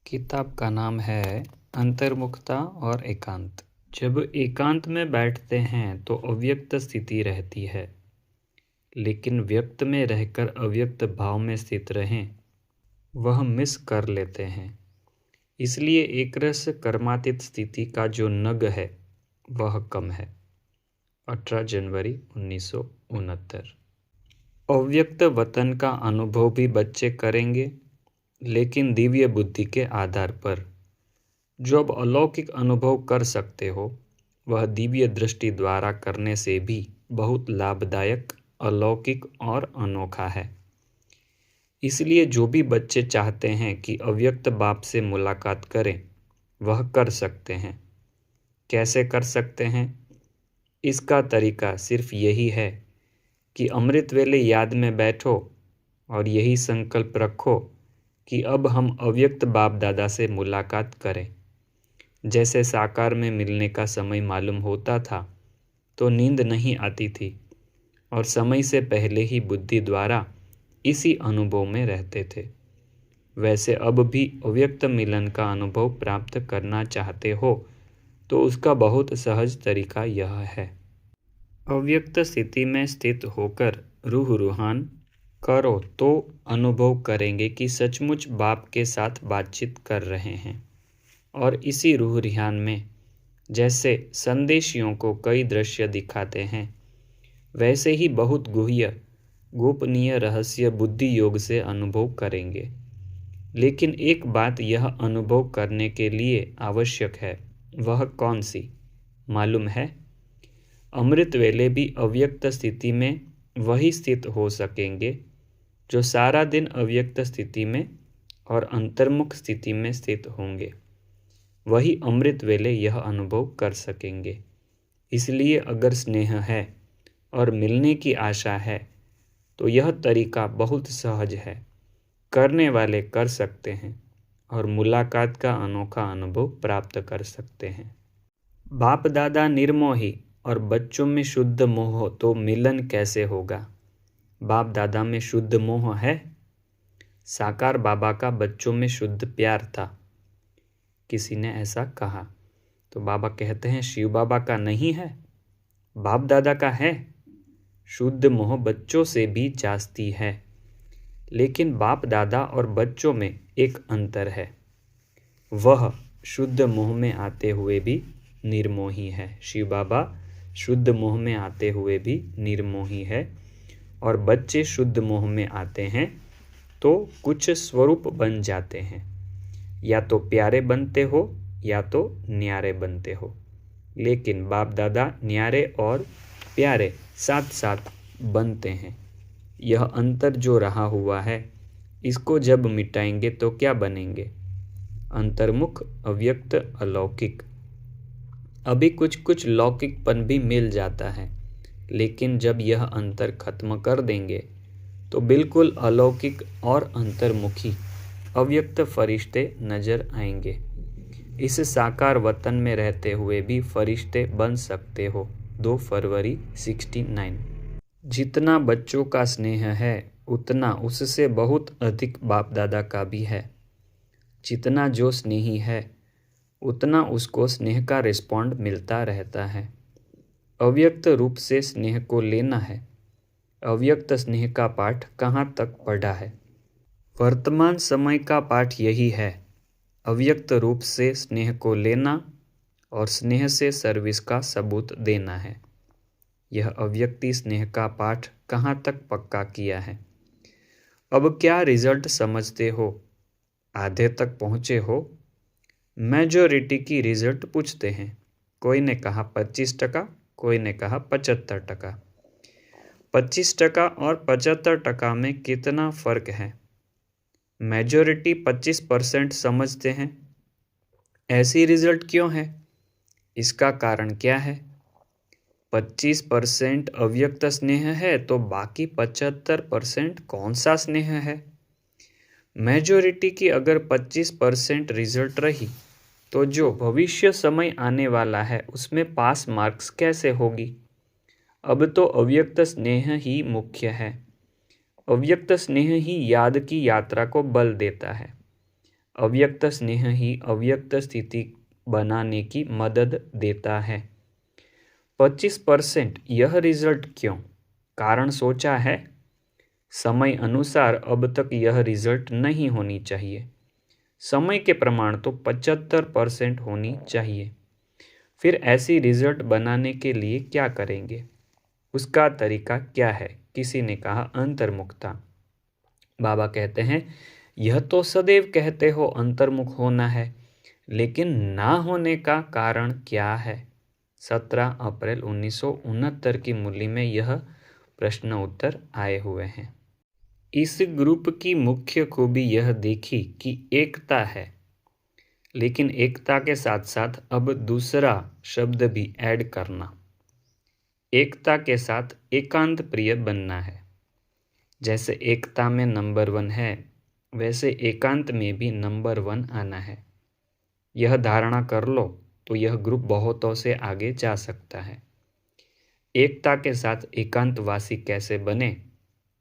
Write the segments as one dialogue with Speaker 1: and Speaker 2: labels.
Speaker 1: किताब का नाम है अंतर्मुखता और एकांत। जब एकांत में बैठते हैं तो अव्यक्त स्थिति रहती है, लेकिन व्यक्त में रहकर अव्यक्त भाव में स्थित रहें वह मिस कर लेते हैं। इसलिए एकरस कर्मातीत स्थिति का जो नग है वह कम है। 18 जनवरी 1969। अव्यक्त वतन का अनुभव भी बच्चे करेंगे, लेकिन दिव्य बुद्धि के आधार पर। जो अब अलौकिक अनुभव कर सकते हो वह दिव्य दृष्टि द्वारा करने से भी बहुत लाभदायक, अलौकिक और अनोखा है। इसलिए जो भी बच्चे चाहते हैं कि अव्यक्त बाप से मुलाकात करें वह कर सकते हैं। कैसे कर सकते हैं? इसका तरीका सिर्फ यही है कि अमृत वेले याद में बैठो और यही संकल्प रखो कि अब हम अव्यक्त बाप दादा से मुलाकात करें। जैसे साकार में मिलने का समय मालूम होता था तो नींद नहीं आती थी और समय से पहले ही बुद्धि द्वारा इसी अनुभव में रहते थे, वैसे अब भी अव्यक्त मिलन का अनुभव प्राप्त करना चाहते हो तो उसका बहुत सहज तरीका यह है। अव्यक्त स्थिति में स्थित होकर रूह रूहान करो तो अनुभव करेंगे कि सचमुच बाप के साथ बातचीत कर रहे हैं। और इसी रूह रिहान में जैसे संदेशियों को कई दृश्य दिखाते हैं, वैसे ही बहुत गुह्य गोपनीय रहस्य बुद्धि योग से अनुभव करेंगे। लेकिन एक बात यह अनुभव करने के लिए आवश्यक है, वह कौन सी मालूम है? अमृत वेले भी अव्यक्त स्थिति में वही स्थित हो सकेंगे जो सारा दिन अव्यक्त स्थिति में और अंतर्मुख स्थिति में स्थित होंगे। वही अमृत वेले यह अनुभव कर सकेंगे। इसलिए अगर स्नेह है और मिलने की आशा है तो यह तरीका बहुत सहज है। करने वाले कर सकते हैं और मुलाकात का अनोखा अनुभव प्राप्त कर सकते हैं। बाप दादा निर्मोही और बच्चों में शुद्ध मोह, तो मिलन कैसे होगा? बाप दादा में शुद्ध मोह है। साकार बाबा का बच्चों में शुद्ध प्यार था। किसी ने ऐसा कहा तो बाबा कहते हैं शिव बाबा का नहीं है, बाप दादा का है। शुद्ध मोह बच्चों से भी जास्ती है, लेकिन बाप दादा और बच्चों में एक अंतर है, वह शुद्ध मोह में आते हुए भी निर्मोही है। शिव बाबा शुद्ध मोह में आते हुए भी निर्मोही है और बच्चे शुद्ध मोह में आते हैं तो कुछ स्वरूप बन जाते हैं। या तो प्यारे बनते हो या तो न्यारे बनते हो, लेकिन बाप दादा न्यारे और प्यारे साथ साथ बनते हैं। यह अंतर जो रहा हुआ है, इसको जब मिटाएंगे तो क्या बनेंगे? अंतर्मुख, अव्यक्त, अलौकिक। अभी कुछ कुछ लौकिकपन भी मिल जाता है, लेकिन जब यह अंतर खत्म कर देंगे तो बिल्कुल अलौकिक और अंतर्मुखी अव्यक्त फरिश्ते नजर आएंगे। इस साकार वतन में रहते हुए भी फरिश्ते बन सकते हो। 2 फरवरी 69। जितना बच्चों का स्नेह है उतना उससे बहुत अधिक बाप दादा का भी है। जितना जो स्नेही है उतना उसको स्नेह का रिस्पॉन्ड मिलता रहता है। अव्यक्त रूप से स्नेह को लेना है। अव्यक्त स्नेह का पाठ कहाँ तक पढ़ा है? वर्तमान समय का पाठ यही है, अव्यक्त रूप से स्नेह को लेना और स्नेह से सर्विस का सबूत देना है। यह अव्यक्ति स्नेह का पाठ कहाँ तक पक्का किया है? अब क्या रिजल्ट समझते हो? आधे तक पहुँचे हो? मेजॉरिटी की रिजल्ट पूछते हैं। कोई ने कहा 25%, कोई ने कहा 75%। 25% और 75% में कितना फ़र्क है? मेजॉरिटी 25% समझते हैं। ऐसी रिजल्ट क्यों है? इसका कारण क्या है? 25% अव्यक्त स्नेह है तो बाकी 75% कौन सा स्नेह है? मेजॉरिटी की अगर 25% रिजल्ट रही तो जो भविष्य समय आने वाला है उसमें पास मार्क्स कैसे होगी? अब तो अव्यक्त स्नेह ही मुख्य है। अव्यक्त स्नेह ही याद की यात्रा को बल देता है। अव्यक्त स्नेह ही अव्यक्त स्थिति बनाने की मदद देता है। 25% यह रिजल्ट क्यों? कारण सोचा है? समय अनुसार अब तक यह रिजल्ट नहीं होनी चाहिए। समय के प्रमाण तो 75% होनी चाहिए। फिर ऐसी रिजल्ट बनाने के लिए क्या करेंगे? उसका तरीका क्या है? किसी ने कहा अंतर्मुखता। बाबा कहते हैं यह तो सदैव कहते हो अंतर्मुख होना है, लेकिन ना होने का कारण क्या है? 17 अप्रैल 1969 की मूली में यह प्रश्न उत्तर आए हुए हैं। इस ग्रुप की मुख्य खूबी यह देखी कि एकता है, लेकिन एकता के साथ साथ अब दूसरा शब्द भी ऐड करना। एकता के साथ एकांत प्रिय बनना है। जैसे एकता में नंबर 1 है, वैसे एकांत में भी नंबर 1 आना है। यह धारणा कर लो तो यह ग्रुप बहुतों से आगे जा सकता है। एकता के साथ एकांतवासी कैसे बने,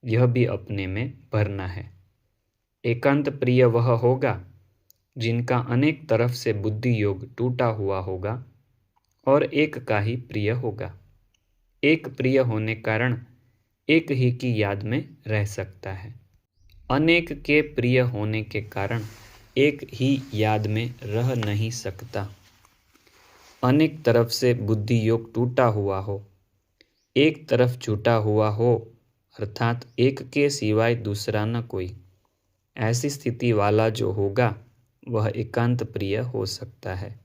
Speaker 1: यह भी अपने में भरना है। एकांत प्रिय वह होगा जिनका अनेक तरफ से बुद्धि योग टूटा हुआ होगा और एक का ही प्रिय होगा। एक प्रिय होने कारण एक ही की याद में रह सकता है। अनेक के प्रिय होने के कारण एक ही याद में रह नहीं सकता। अनेक तरफ से बुद्धि योग टूटा हुआ हो, एक तरफ छूटा हुआ हो, अर्थात एक के सिवाय दूसरा न कोई, ऐसी स्थिति वाला जो होगा वह एकांत प्रिय हो सकता है।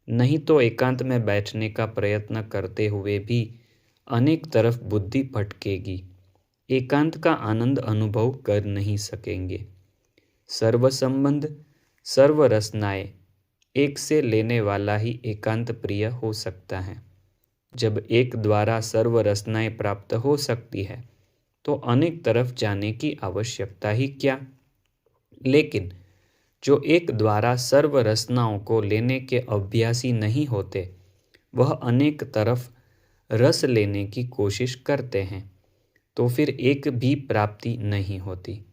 Speaker 1: नहीं तो एकांत में बैठने का प्रयत्न करते हुए भी अनेक तरफ बुद्धि भटकेगी, एकांत का आनंद अनुभव कर नहीं सकेंगे। सर्व संबंध, सर्व रसनाएं एक से लेने वाला ही एकांत प्रिय हो सकता है। जब एक द्वारा सर्व रसनाएं प्राप्त हो सकती है तो अनेक तरफ जाने की आवश्यकता ही क्या। लेकिन जो एक द्वारा सर्व रसनाओं को लेने के अभ्यासी नहीं होते, वह अनेक तरफ रस लेने की कोशिश करते हैं, तो फिर एक भी प्राप्ति नहीं होती।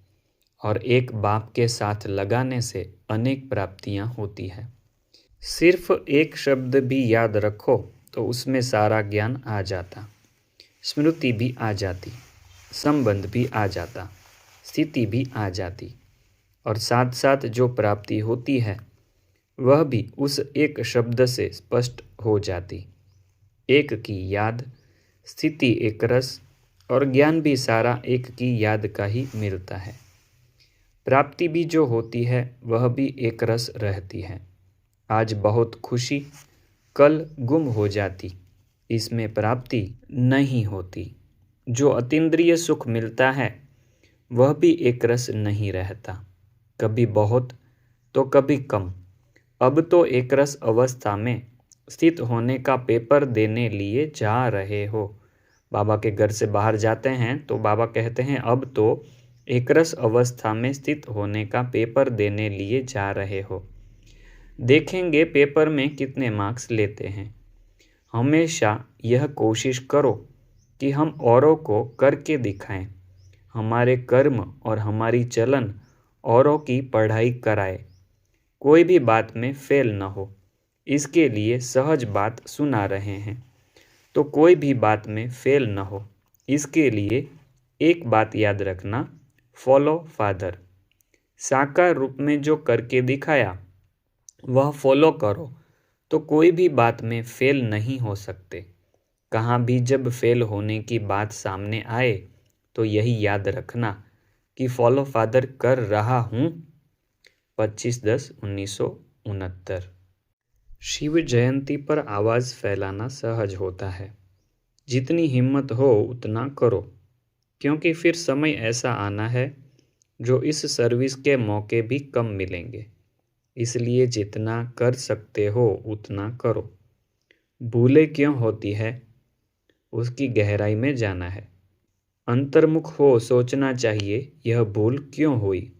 Speaker 1: और एक बाप के साथ लगाने से अनेक प्राप्तियां होती है। सिर्फ एक शब्द भी याद रखो तो उसमें सारा ज्ञान आ जाता, स्मृति भी आ जाती, संबंध भी आ जाता, स्थिति भी आ जाती, और साथ साथ जो प्राप्ति होती है वह भी उस एक शब्द से स्पष्ट हो जाती। एक की याद, स्थिति एक रस, और ज्ञान भी सारा एक की याद का ही मिलता है। प्राप्ति भी जो होती है वह भी एक रस रहती है। आज बहुत खुशी, कल गुम हो जाती, इसमें प्राप्ति नहीं होती। जो अतीन्द्रिय सुख मिलता है वह भी एक रस नहीं रहता, कभी बहुत तो कभी कम। अब तो एक रस अवस्था में स्थित होने का पेपर देने लिए जा रहे हो। बाबा के घर से बाहर जाते हैं तो बाबा कहते हैं अब तो एक रस अवस्था में स्थित होने का पेपर देने लिए जा रहे हो। देखेंगे पेपर में कितने मार्क्स लेते हैं। हमेशा यह कोशिश करो कि हम औरों को करके दिखाएं, हमारे कर्म और हमारी चलन औरों की पढ़ाई कराए। कोई भी बात में फेल न हो, इसके लिए सहज बात सुना रहे हैं। तो कोई भी बात में फेल न हो, इसके लिए एक बात याद रखना, फॉलो फादर। साकार रूप में जो करके दिखाया वह फॉलो करो, तो कोई भी बात में फेल नहीं हो सकते। कहाँ भी जब फेल होने की बात सामने आए तो यही याद रखना कि फॉलो फादर कर रहा हूँ। 25/10/1969। शिव जयंती पर आवाज़ फैलाना सहज होता है। जितनी हिम्मत हो उतना करो, क्योंकि फिर समय ऐसा आना है जो इस सर्विस के मौके भी कम मिलेंगे। इसलिए जितना कर सकते हो उतना करो। भूलें क्यों होती है, उसकी गहराई में जाना है। अंतर्मुख हो सोचना चाहिए यह भूल क्यों हुई।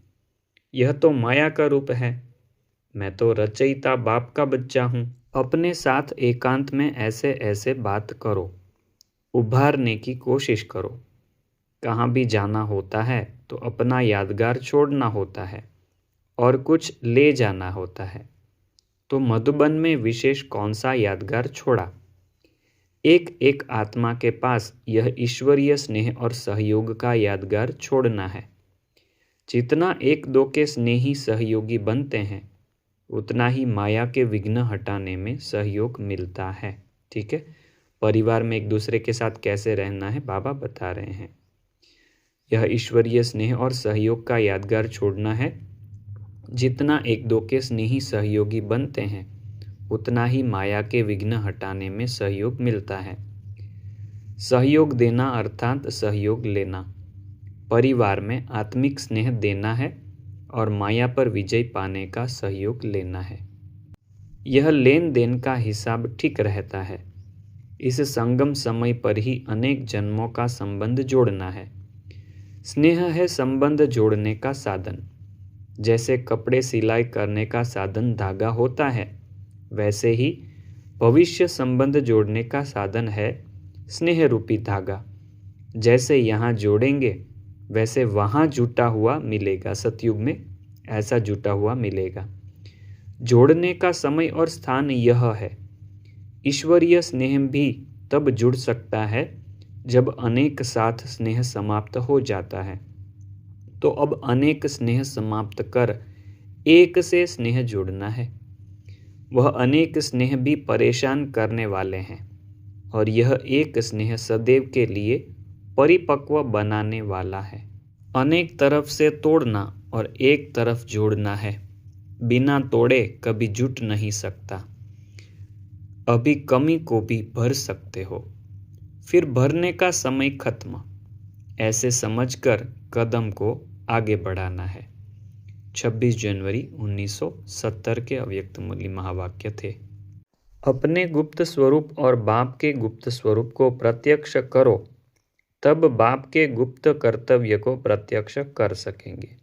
Speaker 1: यह तो माया का रूप है। मैं तो रचयिता बाप का बच्चा हूँ। अपने साथ एकांत में ऐसे ऐसे बात करो, उभारने की कोशिश करो। कहाँ भी जाना होता है तो अपना यादगार छोड़ना होता है। और कुछ ले जाना होता है। तो मधुबन में विशेष कौन सा यादगार छोड़ा? एक एक आत्मा के पास यह ईश्वरीय स्नेह और सहयोग का यादगार छोड़ना है। जितना एक दो के स्नेही सहयोगी बनते हैं, उतना ही माया के विघ्न हटाने में सहयोग मिलता है। ठीक है, परिवार में एक दूसरे के साथ कैसे रहना है बाबा बता रहे हैं। यह ईश्वरीय स्नेह और सहयोग का यादगार छोड़ना है। जितना एक दो के स्नेही सहयोगी बनते हैं, उतना ही माया के विघ्न हटाने में सहयोग मिलता है। सहयोग देना अर्थात सहयोग लेना। परिवार में आत्मिक स्नेह देना है और माया पर विजय पाने का सहयोग लेना है। यह लेन देन का हिसाब ठीक रहता है। इस संगम समय पर ही अनेक जन्मों का संबंध जोड़ना है। स्नेह है संबंध जोड़ने का साधन। जैसे कपड़े सिलाई करने का साधन धागा होता है, वैसे ही भविष्य संबंध जोड़ने का साधन है स्नेह रूपी धागा। जैसे यहाँ जोड़ेंगे वैसे वहाँ जुटा हुआ मिलेगा। सतयुग में ऐसा जुटा हुआ मिलेगा। जोड़ने का समय और स्थान यह है। ईश्वरीय स्नेह भी तब जुड़ सकता है जब अनेक साथ स्नेह समाप्त हो जाता है। तो अब अनेक स्नेह समाप्त कर एक से स्नेह जोड़ना है। वह अनेक स्नेह भी परेशान करने वाले हैं और यह एक स्नेह सदैव के लिए परिपक्व बनाने वाला है। अनेक तरफ से तोड़ना और एक तरफ जोड़ना है। बिना तोड़े कभी जुट नहीं सकता। अभी कमी को भी भर सकते हो, फिर भरने का समय खत्म। ऐसे समझकर कदम को आगे बढ़ाना है। 26 जनवरी 1970 के अव्यक्त मूल्य महावाक्य थे। अपने गुप्त स्वरूप और बाप के गुप्त स्वरूप को प्रत्यक्ष करो, तब बाप के गुप्त कर्तव्य को प्रत्यक्ष कर सकेंगे।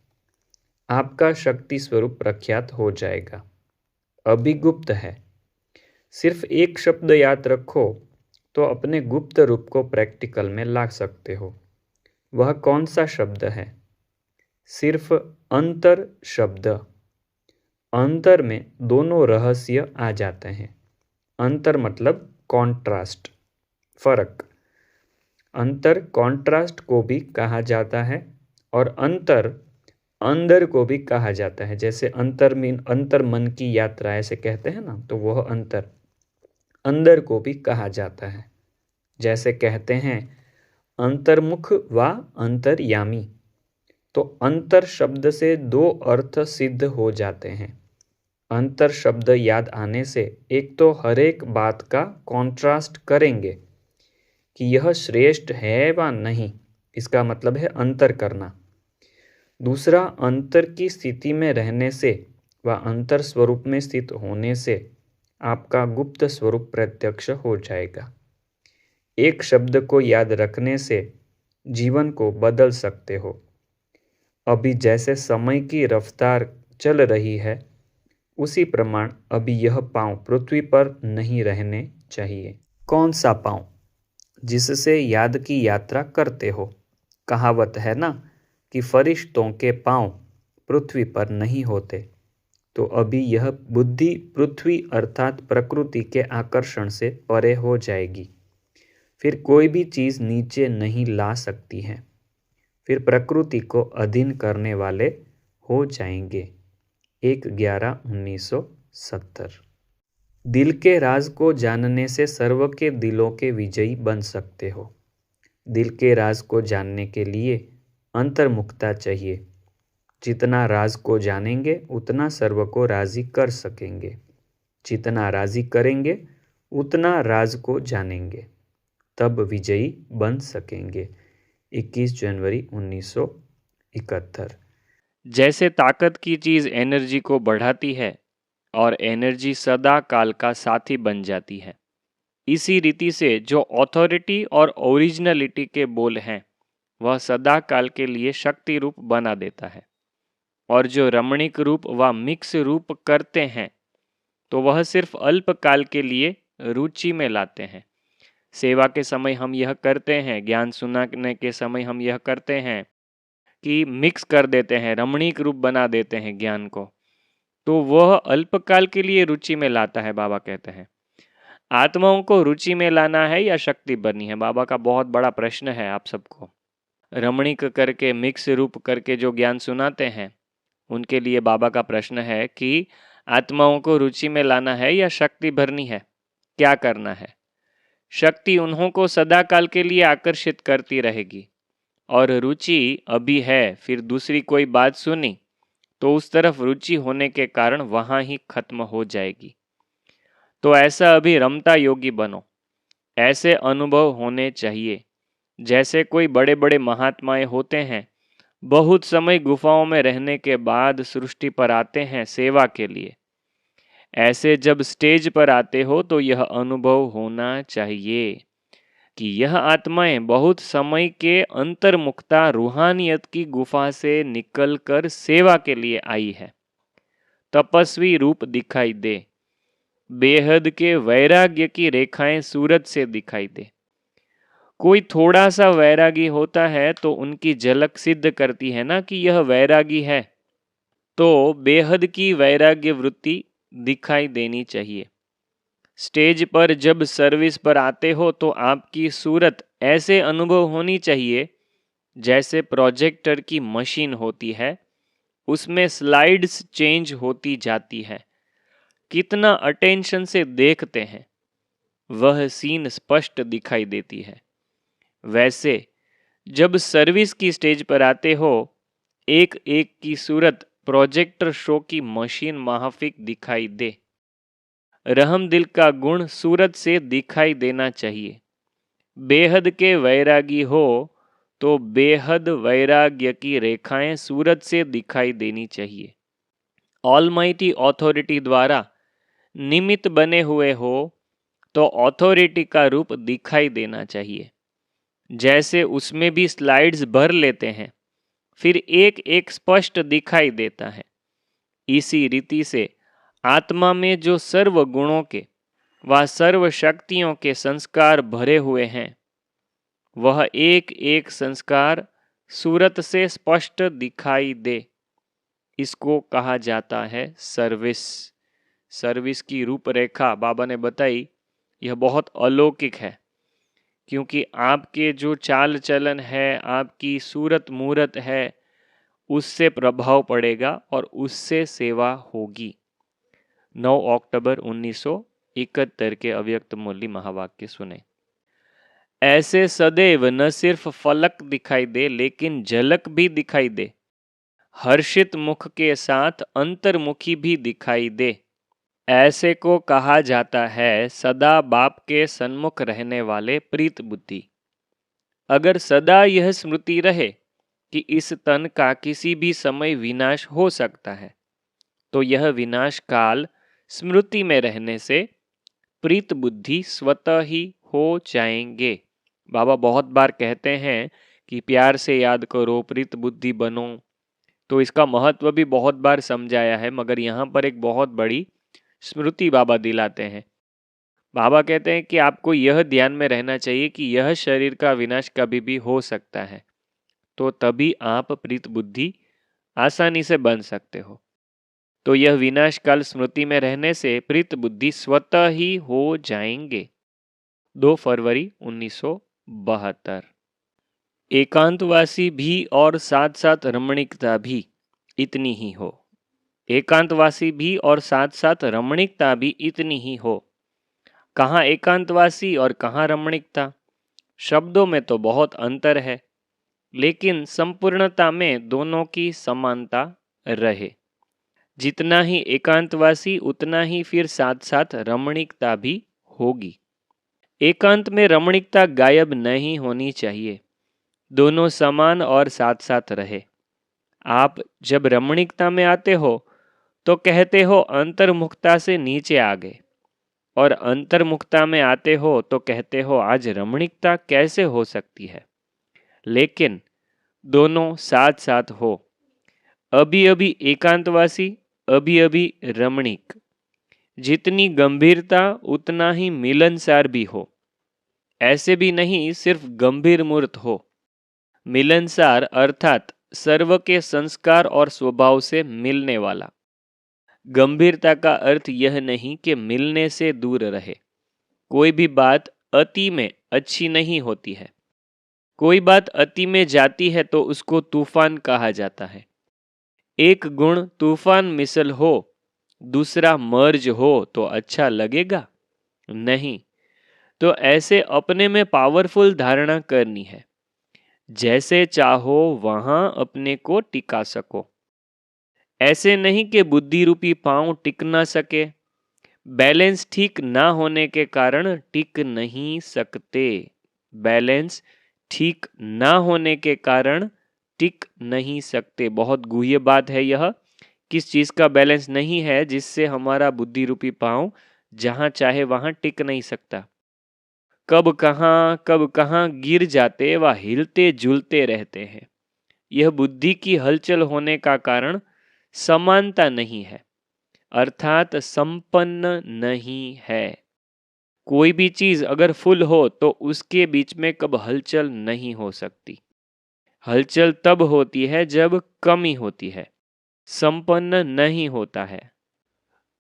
Speaker 1: आपका शक्ति स्वरूप प्रख्यात हो जाएगा। अभी गुप्त है। सिर्फ एक शब्द याद रखो तो अपने गुप्त रूप को प्रैक्टिकल में ला सकते हो। वह कौन सा शब्द है? सिर्फ अंतर शब्द। अंतर में दोनों रहस्य आ जाते हैं। अंतर मतलब कॉन्ट्रास्ट, फर्क। अंतर कॉन्ट्रास्ट को भी कहा जाता है और अंतर अंदर को भी कहा जाता है। जैसे अंतर मन की यात्रा ऐसे कहते हैं ना, तो वह अंतर अंदर को भी कहा जाता है। जैसे कहते हैं अंतर्मुख व अंतर्यामी, तो अंतर शब्द से दो अर्थ सिद्ध हो जाते हैं। अंतर शब्द याद आने से एक तो हर एक बात का कॉन्ट्रास्ट करेंगे कि यह श्रेष्ठ है व नहीं, इसका मतलब है अंतर करना। दूसरा, अंतर की स्थिति में रहने से व अंतर स्वरूप में स्थित होने से आपका गुप्त स्वरूप प्रत्यक्ष हो जाएगा। एक शब्द को याद रखने से जीवन को बदल सकते हो। अभी जैसे समय की रफ्तार चल रही है, उसी प्रमाण अभी यह पांव पृथ्वी पर नहीं रहने चाहिए। कौन सा पांव? जिससे याद की यात्रा करते हो। कहावत है ना कि फरिश्तों के पांव पृथ्वी पर नहीं होते। तो अभी यह बुद्धि पृथ्वी अर्थात प्रकृति के आकर्षण से परे हो जाएगी। फिर कोई भी चीज़ नीचे नहीं ला सकती है। फिर प्रकृति को अधीन करने वाले हो जाएंगे। 1/11/1970। दिल के राज को जानने से सर्व के दिलों के विजयी बन सकते हो। दिल के राज को जानने के लिए अंतर्मुखता चाहिए। जितना राज को जानेंगे उतना सर्व को राजी कर सकेंगे। जितना राजी करेंगे उतना राज को जानेंगे, तब विजयी बन सकेंगे। 21 जनवरी 1971।
Speaker 2: जैसे ताकत की चीज़ एनर्जी को बढ़ाती है और एनर्जी सदा काल का साथी बन जाती है, इसी रीति से जो ऑथोरिटी और ओरिजिनलिटी के बोल हैं वह सदा काल के लिए शक्ति रूप बना देता है, और जो रमणीक रूप व मिक्स रूप करते हैं तो वह सिर्फ अल्प काल के लिए रुचि में लाते हैं। सेवा के समय हम यह करते हैं, ज्ञान सुनाने के समय हम यह करते हैं, कि मिक्स कर देते हैं, रमणीक रूप बना देते हैं ज्ञान को, तो वह अल्पकाल के लिए रुचि में लाता है। बाबा कहते हैं आत्माओं को रुचि में लाना है या शक्ति बननी है, बाबा का बहुत बड़ा प्रश्न है आप सबको। रमणीक करके मिक्स रूप करके जो ज्ञान सुनाते हैं उनके लिए बाबा का प्रश्न है कि आत्माओं को रुचि में लाना है या शक्ति भरनी है, क्या करना है। शक्ति उन्हों को सदा काल के लिए आकर्षित करती रहेगी, और रुचि अभी है, फिर दूसरी कोई बात सुनी तो उस तरफ रुचि होने के कारण वहां ही खत्म हो जाएगी। तो ऐसा अभी रमता योगी बनो, ऐसे अनुभव होने चाहिए जैसे कोई बड़े बड़े महात्माएं होते हैं, बहुत समय गुफाओं में रहने के बाद सृष्टि पर आते हैं सेवा के लिए। ऐसे जब स्टेज पर आते हो तो यह अनुभव होना चाहिए कि यह आत्माएं बहुत समय के अंतर्मुखता रूहानियत की गुफा से निकलकर सेवा के लिए आई है। तपस्वी रूप दिखाई दे, बेहद के वैराग्य की रेखाएं सूरज से दिखाई दे। कोई थोड़ा सा वैरागी होता है तो उनकी झलक सिद्ध करती है ना कि यह वैरागी है, तो बेहद की वैराग्य वृत्ति दिखाई देनी चाहिए। स्टेज पर जब सर्विस पर आते हो तो आपकी सूरत ऐसे अनुभव होनी चाहिए जैसे प्रोजेक्टर की मशीन होती है, उसमें स्लाइड्स चेंज होती जाती है, कितना अटेंशन से देखते हैं वह सीन स्पष्ट दिखाई देती है। वैसे जब सर्विस की स्टेज पर आते हो, एक एक की सूरत प्रोजेक्टर शो की मशीन माफिक दिखाई दे। रहम दिल का गुण सूरत से दिखाई देना चाहिए। बेहद के वैरागी हो तो बेहद वैराग्य की रेखाएं सूरत से दिखाई देनी चाहिए। ऑलमाइटी अथॉरिटी द्वारा निमित्त बने हुए हो तो अथॉरिटी का रूप दिखाई देना चाहिए। जैसे उसमें भी स्लाइड्स भर लेते हैं, फिर एक एक स्पष्ट दिखाई देता है। इसी रीति से आत्मा में जो सर्व गुणों के व सर्व शक्तियों के संस्कार भरे हुए हैं, वह एक एक संस्कार सूरत से स्पष्ट दिखाई दे। इसको कहा जाता है सर्विस। सर्विस की रूपरेखा बाबा ने बताई, यह बहुत अलौकिक है, क्योंकि आपके जो चाल चलन है, आपकी सूरत मूरत है, उससे प्रभाव पड़ेगा और उससे सेवा होगी। 9 अक्टूबर 1971 के अव्यक्त मौली महावाक्य सुने। ऐसे सदैव न सिर्फ फलक दिखाई दे लेकिन झलक भी दिखाई दे, हर्षित मुख के साथ अंतर्मुखी भी दिखाई दे। ऐसे को कहा जाता है सदा बाप के सन्मुख रहने वाले प्रीत बुद्धि। अगर सदा यह स्मृति रहे कि इस तन का किसी भी समय विनाश हो सकता है, तो यह विनाश काल स्मृति में रहने से प्रीत बुद्धि स्वतः ही हो जाएंगे। बाबा बहुत बार कहते हैं कि प्यार से याद करो, प्रीत बुद्धि बनो, तो इसका महत्व भी बहुत बार समझाया है, मगर यहाँ पर एक बहुत बड़ी स्मृति बाबा दिलाते हैं। बाबा कहते हैं कि आपको यह ध्यान में रहना चाहिए कि यह शरीर का विनाश कभी भी हो सकता है, तो तभी आप प्रीत बुद्धि आसानी से बन सकते हो। तो यह विनाश काल स्मृति में रहने से प्रीत बुद्धि स्वतः ही हो जाएंगे। 2 फरवरी 1972। एकांतवासी भी और साथ साथ रमणीकता भी इतनी ही हो। एकांतवासी भी और साथ साथ रमणीकता भी इतनी ही हो। कहाँ एकांतवासी और कहाँ रमणीकता? शब्दों में तो बहुत अंतर है, लेकिन संपूर्णता में दोनों की समानता रहे। जितना ही एकांतवासी उतना ही फिर साथ साथ रमणीकता भी होगी। एकांत में रमणीकता गायब नहीं होनी चाहिए, दोनों समान और साथ साथ रहे। आप जब रमणीकता में आते हो तो कहते हो अंतर्मुखता से नीचे आ गए, और अंतर्मुखता में आते हो तो कहते हो आज रमणीकता कैसे हो सकती है। लेकिन दोनों साथ साथ हो, अभी अभी एकांतवासी, अभी अभी रमणीक। जितनी गंभीरता उतना ही मिलनसार भी हो। ऐसे भी नहीं सिर्फ गंभीर मूर्त हो। मिलनसार अर्थात सर्व के संस्कार और स्वभाव से मिलने वाला। गंभीरता का अर्थ यह नहीं कि मिलने से दूर रहे। कोई भी बात अति में अच्छी नहीं होती है। कोई बात अति में जाती है तो उसको तूफान कहा जाता है। एक गुण तूफान मिसल हो, दूसरा मर्ज हो तो अच्छा लगेगा? नहीं। तो ऐसे अपने में पावरफुल धारणा करनी है। जैसे चाहो वहां अपने को टिका सको। ऐसे नहीं कि बुद्धि रूपी पांव टिक ना सके। बैलेंस ठीक ना होने के कारण टिक नहीं सकते। बैलेंस ठीक ना होने के कारण टिक नहीं सकते। बहुत गुह्य बात है यह। किस चीज का बैलेंस नहीं है जिससे हमारा बुद्धि रूपी पांव जहां चाहे वहां टिक नहीं सकता। कब कहां गिर जाते व हिलते झूलते रहते हैं। यह बुद्धि की हलचल होने का कारण समानता नहीं है, अर्थात संपन्न नहीं है। कोई भी चीज अगर फुल हो तो उसके बीच में कब हलचल नहीं हो सकती। हलचल तब होती है जब कमी होती है, संपन्न नहीं होता है।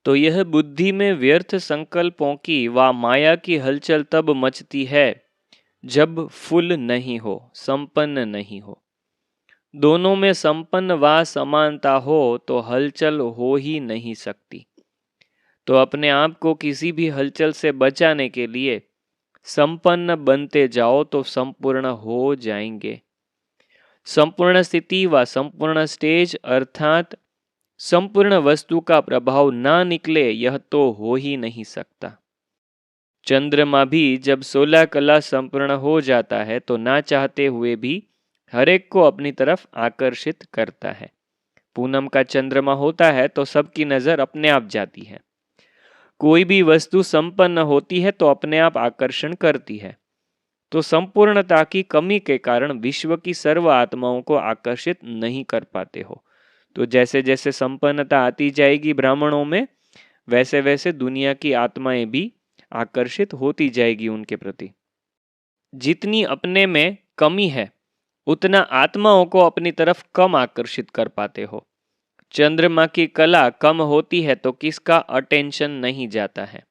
Speaker 2: तो यह बुद्धि में व्यर्थ संकल्पों की व माया की हलचल तब मचती है जब फुल नहीं हो, संपन्न नहीं हो। दोनों में संपन्न व समानता हो तो हलचल हो ही नहीं सकती। तो अपने आप को किसी भी हलचल से बचाने के लिए संपन्न बनते जाओ तो संपूर्ण हो जाएंगे। संपूर्ण स्थिति व संपूर्ण स्टेज अर्थात संपूर्ण वस्तु का प्रभाव ना निकले यह तो हो ही नहीं सकता। चंद्रमा भी जब 16 कला संपूर्ण हो जाता है तो ना चाहते हुए भी हर एक को अपनी तरफ आकर्षित करता है। पूनम का चंद्रमा होता है तो सबकी नजर अपने आप जाती है। कोई भी वस्तु संपन्न होती है तो अपने आप आकर्षण करती है। तो संपूर्णता की कमी के कारण विश्व की सर्व आत्माओं को आकर्षित नहीं कर पाते हो। तो जैसे जैसे संपन्नता आती जाएगी ब्राह्मणों में, वैसे वैसे दुनिया की आत्माएं भी आकर्षित होती जाएगी उनके प्रति। जितनी अपने में कमी है उतना आत्माओं को अपनी तरफ कम आकर्षित कर पाते हो। चंद्रमा की कला कम होती है तो किसका अटेंशन नहीं जाता है।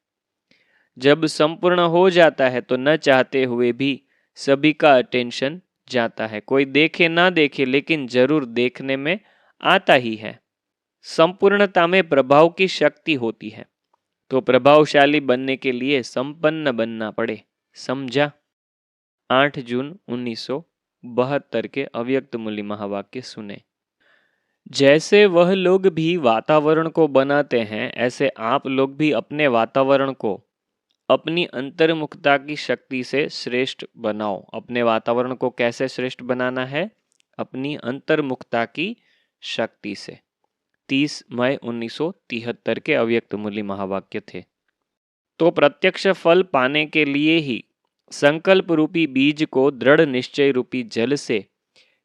Speaker 2: जब संपूर्ण हो जाता है तो न चाहते हुए भी सभी का अटेंशन जाता है। कोई देखे ना देखे लेकिन जरूर देखने में आता ही है। संपूर्णता में प्रभाव की शक्ति होती है, तो प्रभावशाली बनने के लिए संपन्न बनना पड़े। समझा? 8 जून 1972 के अव्यक्त मूल्य महावाक्य सुने। जैसे वह लोग भी वातावरण को बनाते हैं, ऐसे आप लोग भी अपने वातावरण को अपनी अंतर्मुखता की शक्ति से श्रेष्ठ बनाओ। अपने वातावरण को कैसे श्रेष्ठ बनाना है? अपनी अंतर्मुखता की शक्ति से। 30 मई 1973 के अव्यक्त मूल्य महावाक्य थे। तो प्रत्यक्ष फल पाने के लिए ही संकल्प रूपी बीज को दृढ़ निश्चय रूपी जल से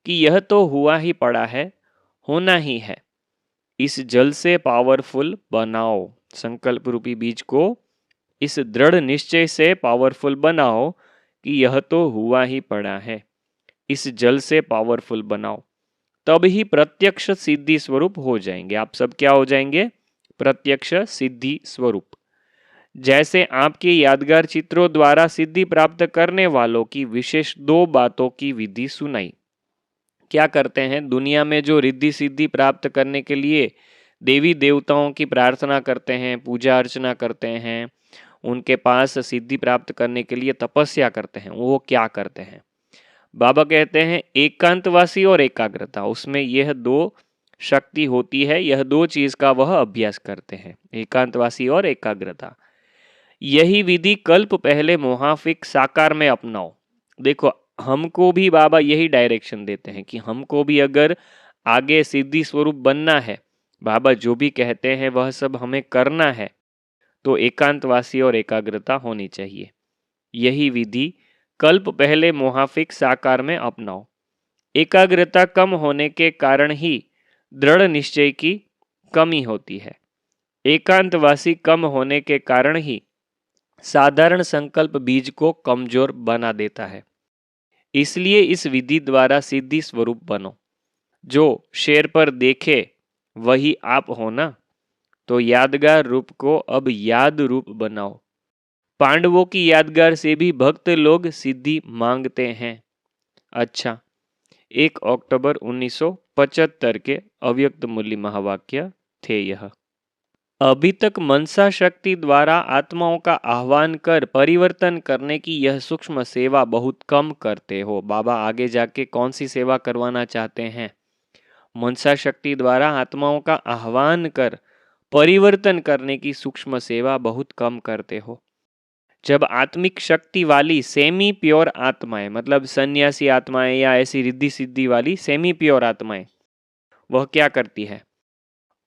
Speaker 2: कि यह तो हुआ ही पड़ा है, होना ही है, इस जल से पावरफुल बनाओ। संकल्प रूपी बीज को इस दृढ़ निश्चय से पावरफुल बनाओ कि यह तो हुआ ही पड़ा है, इस जल से पावरफुल बनाओ। तब ही प्रत्यक्ष सिद्धि स्वरूप हो जाएंगे। आप सब क्या हो जाएंगे? प्रत्यक्ष सिद्धि स्वरूप। जैसे आपके यादगार चित्रों द्वारा सिद्धि प्राप्त करने वालों की विशेष 2 बातों की विधि सुनाई। क्या करते हैं? दुनिया में जो रिद्धि सिद्धि प्राप्त करने के लिए देवी देवताओं की प्रार्थना करते हैं, पूजा अर्चना करते हैं, उनके पास सिद्धि प्राप्त करने के लिए तपस्या करते हैं, वो क्या करते हैं? बाबा कहते हैं एकांतवासी और एकाग्रता, उसमें यह 2 शक्ति होती है। यह 2 चीज का वह अभ्यास करते हैं, एकांतवासी और एकाग्रता। यही विधि कल्प पहले मोहाफिक साकार में अपनाओ। देखो, हमको भी बाबा यही डायरेक्शन देते हैं कि हमको भी अगर आगे सिद्धि स्वरूप बनना है, बाबा जो भी कहते हैं वह सब हमें करना है, तो एकांतवासी और एकाग्रता होनी चाहिए। यही विधि कल्प पहले मोहाफिक साकार में अपनाओ। एकाग्रता कम होने के कारण ही दृढ़ निश्चय की कमी होती है। एकांतवासी कम होने के कारण ही साधारण संकल्प बीज को कमजोर बना देता है। इसलिए इस विधि द्वारा सिद्धि स्वरूप बनो। जो शेर पर देखे वही आप हो ना, तो यादगार रूप को अब याद रूप बनाओ। पांडवों की यादगार से भी भक्त लोग सिद्धि मांगते हैं। अच्छा, 1 अक्टूबर 1975 के अव्यक्त मूल्य महावाक्य थे यह। अभी तक मनसा शक्ति द्वारा आत्माओं का आह्वान कर परिवर्तन करने की यह सूक्ष्म सेवा बहुत कम करते हो। बाबा आगे जाके कौन सी सेवा करवाना चाहते हैं? मनसा शक्ति द्वारा आत्माओं का आह्वान कर परिवर्तन करने की सूक्ष्म सेवा बहुत कम करते हो। जब आत्मिक शक्ति वाली सेमी प्योर आत्माएं, मतलब सन्यासी आत्माएं या ऐसी रिद्धि सिद्धि वाली सेमी प्योर आत्माएं, वह क्या करती है?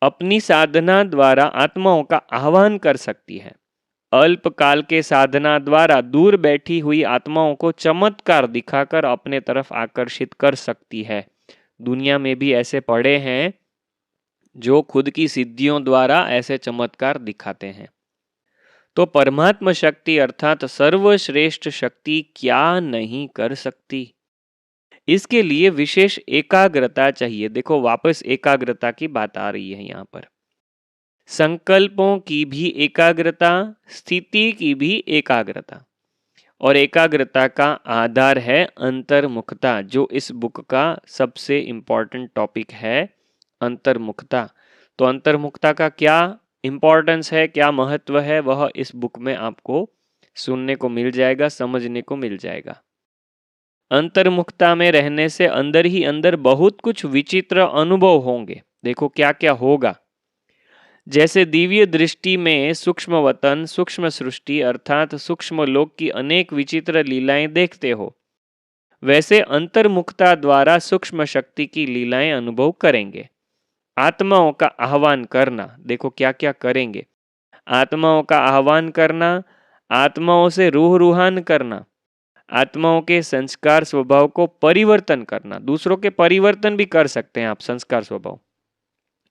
Speaker 2: अपनी साधना द्वारा आत्माओं का आह्वान कर सकती है। अल्पकाल के साधना द्वारा दूर बैठी हुई आत्माओं को चमत्कार दिखाकर अपने तरफ आकर्षित कर सकती है। दुनिया में भी ऐसे पड़े हैं जो खुद की सिद्धियों द्वारा ऐसे चमत्कार दिखाते हैं। तो परमात्मा शक्ति अर्थात सर्वश्रेष्ठ शक्ति क्या नहीं कर सकती? इसके लिए विशेष एकाग्रता चाहिए। देखो, वापस एकाग्रता की बात आ रही है यहाँ पर। संकल्पों की भी एकाग्रता, स्थिति की भी एकाग्रता, और एकाग्रता का आधार है अंतर्मुखता, जो इस बुक का सबसे इंपॉर्टेंट टॉपिक है, अंतर्मुखता। तो अंतर्मुखता का क्या इंपॉर्टेंस है, क्या महत्व है, वह इस बुक में आपको सुनने को मिल जाएगा, समझने को मिल जाएगा। अंतर्मुखता में रहने से अंदर ही अंदर बहुत कुछ विचित्र अनुभव होंगे। देखो क्या क्या होगा। जैसे दिव्य दृष्टि में सूक्ष्म वतन, सूक्ष्म सृष्टि अर्थात सूक्ष्म लोक की अनेक विचित्र लीलाएं देखते हो, वैसे अंतर्मुखता द्वारा सूक्ष्म शक्ति की लीलाएं अनुभव करेंगे। आत्माओं का आह्वान करना, देखो क्या क्या करेंगे। आत्माओं का आह्वान करना, आत्माओं से रूह रूहान करना, आत्माओं के संस्कार स्वभाव को परिवर्तन करना। दूसरों के परिवर्तन भी कर सकते हैं आप, संस्कार स्वभाव।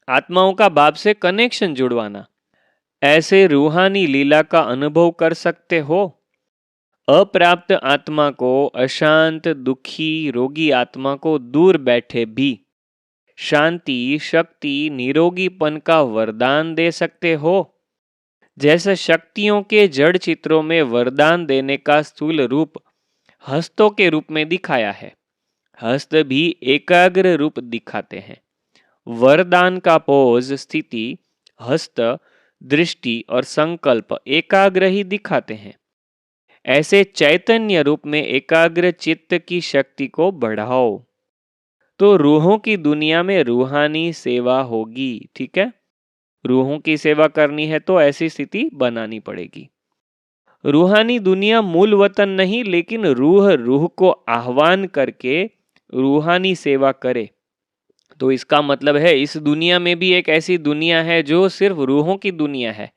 Speaker 2: आत्माओं का बाप से कनेक्शन जुड़वाना, ऐसे रूहानी लीला का अनुभव कर सकते हो। अप्राप्त आत्मा को, अशांत, दुखी, रोगी आत्मा को दूर बैठे भी शांति, शक्ति, निरोगीपन का वरदान दे सकते हो। जैसे शक्तियों के जड़ चित्रों में वरदान देने का स्थूल रूप हस्तों के रूप में दिखाया है, हस्त भी एकाग्र रूप दिखाते हैं। वरदान का पोज, स्थिति, हस्त, दृष्टि और संकल्प एकाग्र ही दिखाते हैं। ऐसे चैतन्य रूप में एकाग्र चित्त की शक्ति को बढ़ाओ तो रूहों की दुनिया में रूहानी सेवा होगी। ठीक है, रूहों की सेवा करनी है तो ऐसी स्थिति बनानी पड़ेगी। रूहानी दुनिया मूल वतन नहीं, लेकिन रूह को आह्वान करके रूहानी सेवा करे। तो इसका मतलब है इस दुनिया में भी एक ऐसी दुनिया है जो सिर्फ रूहों की दुनिया है,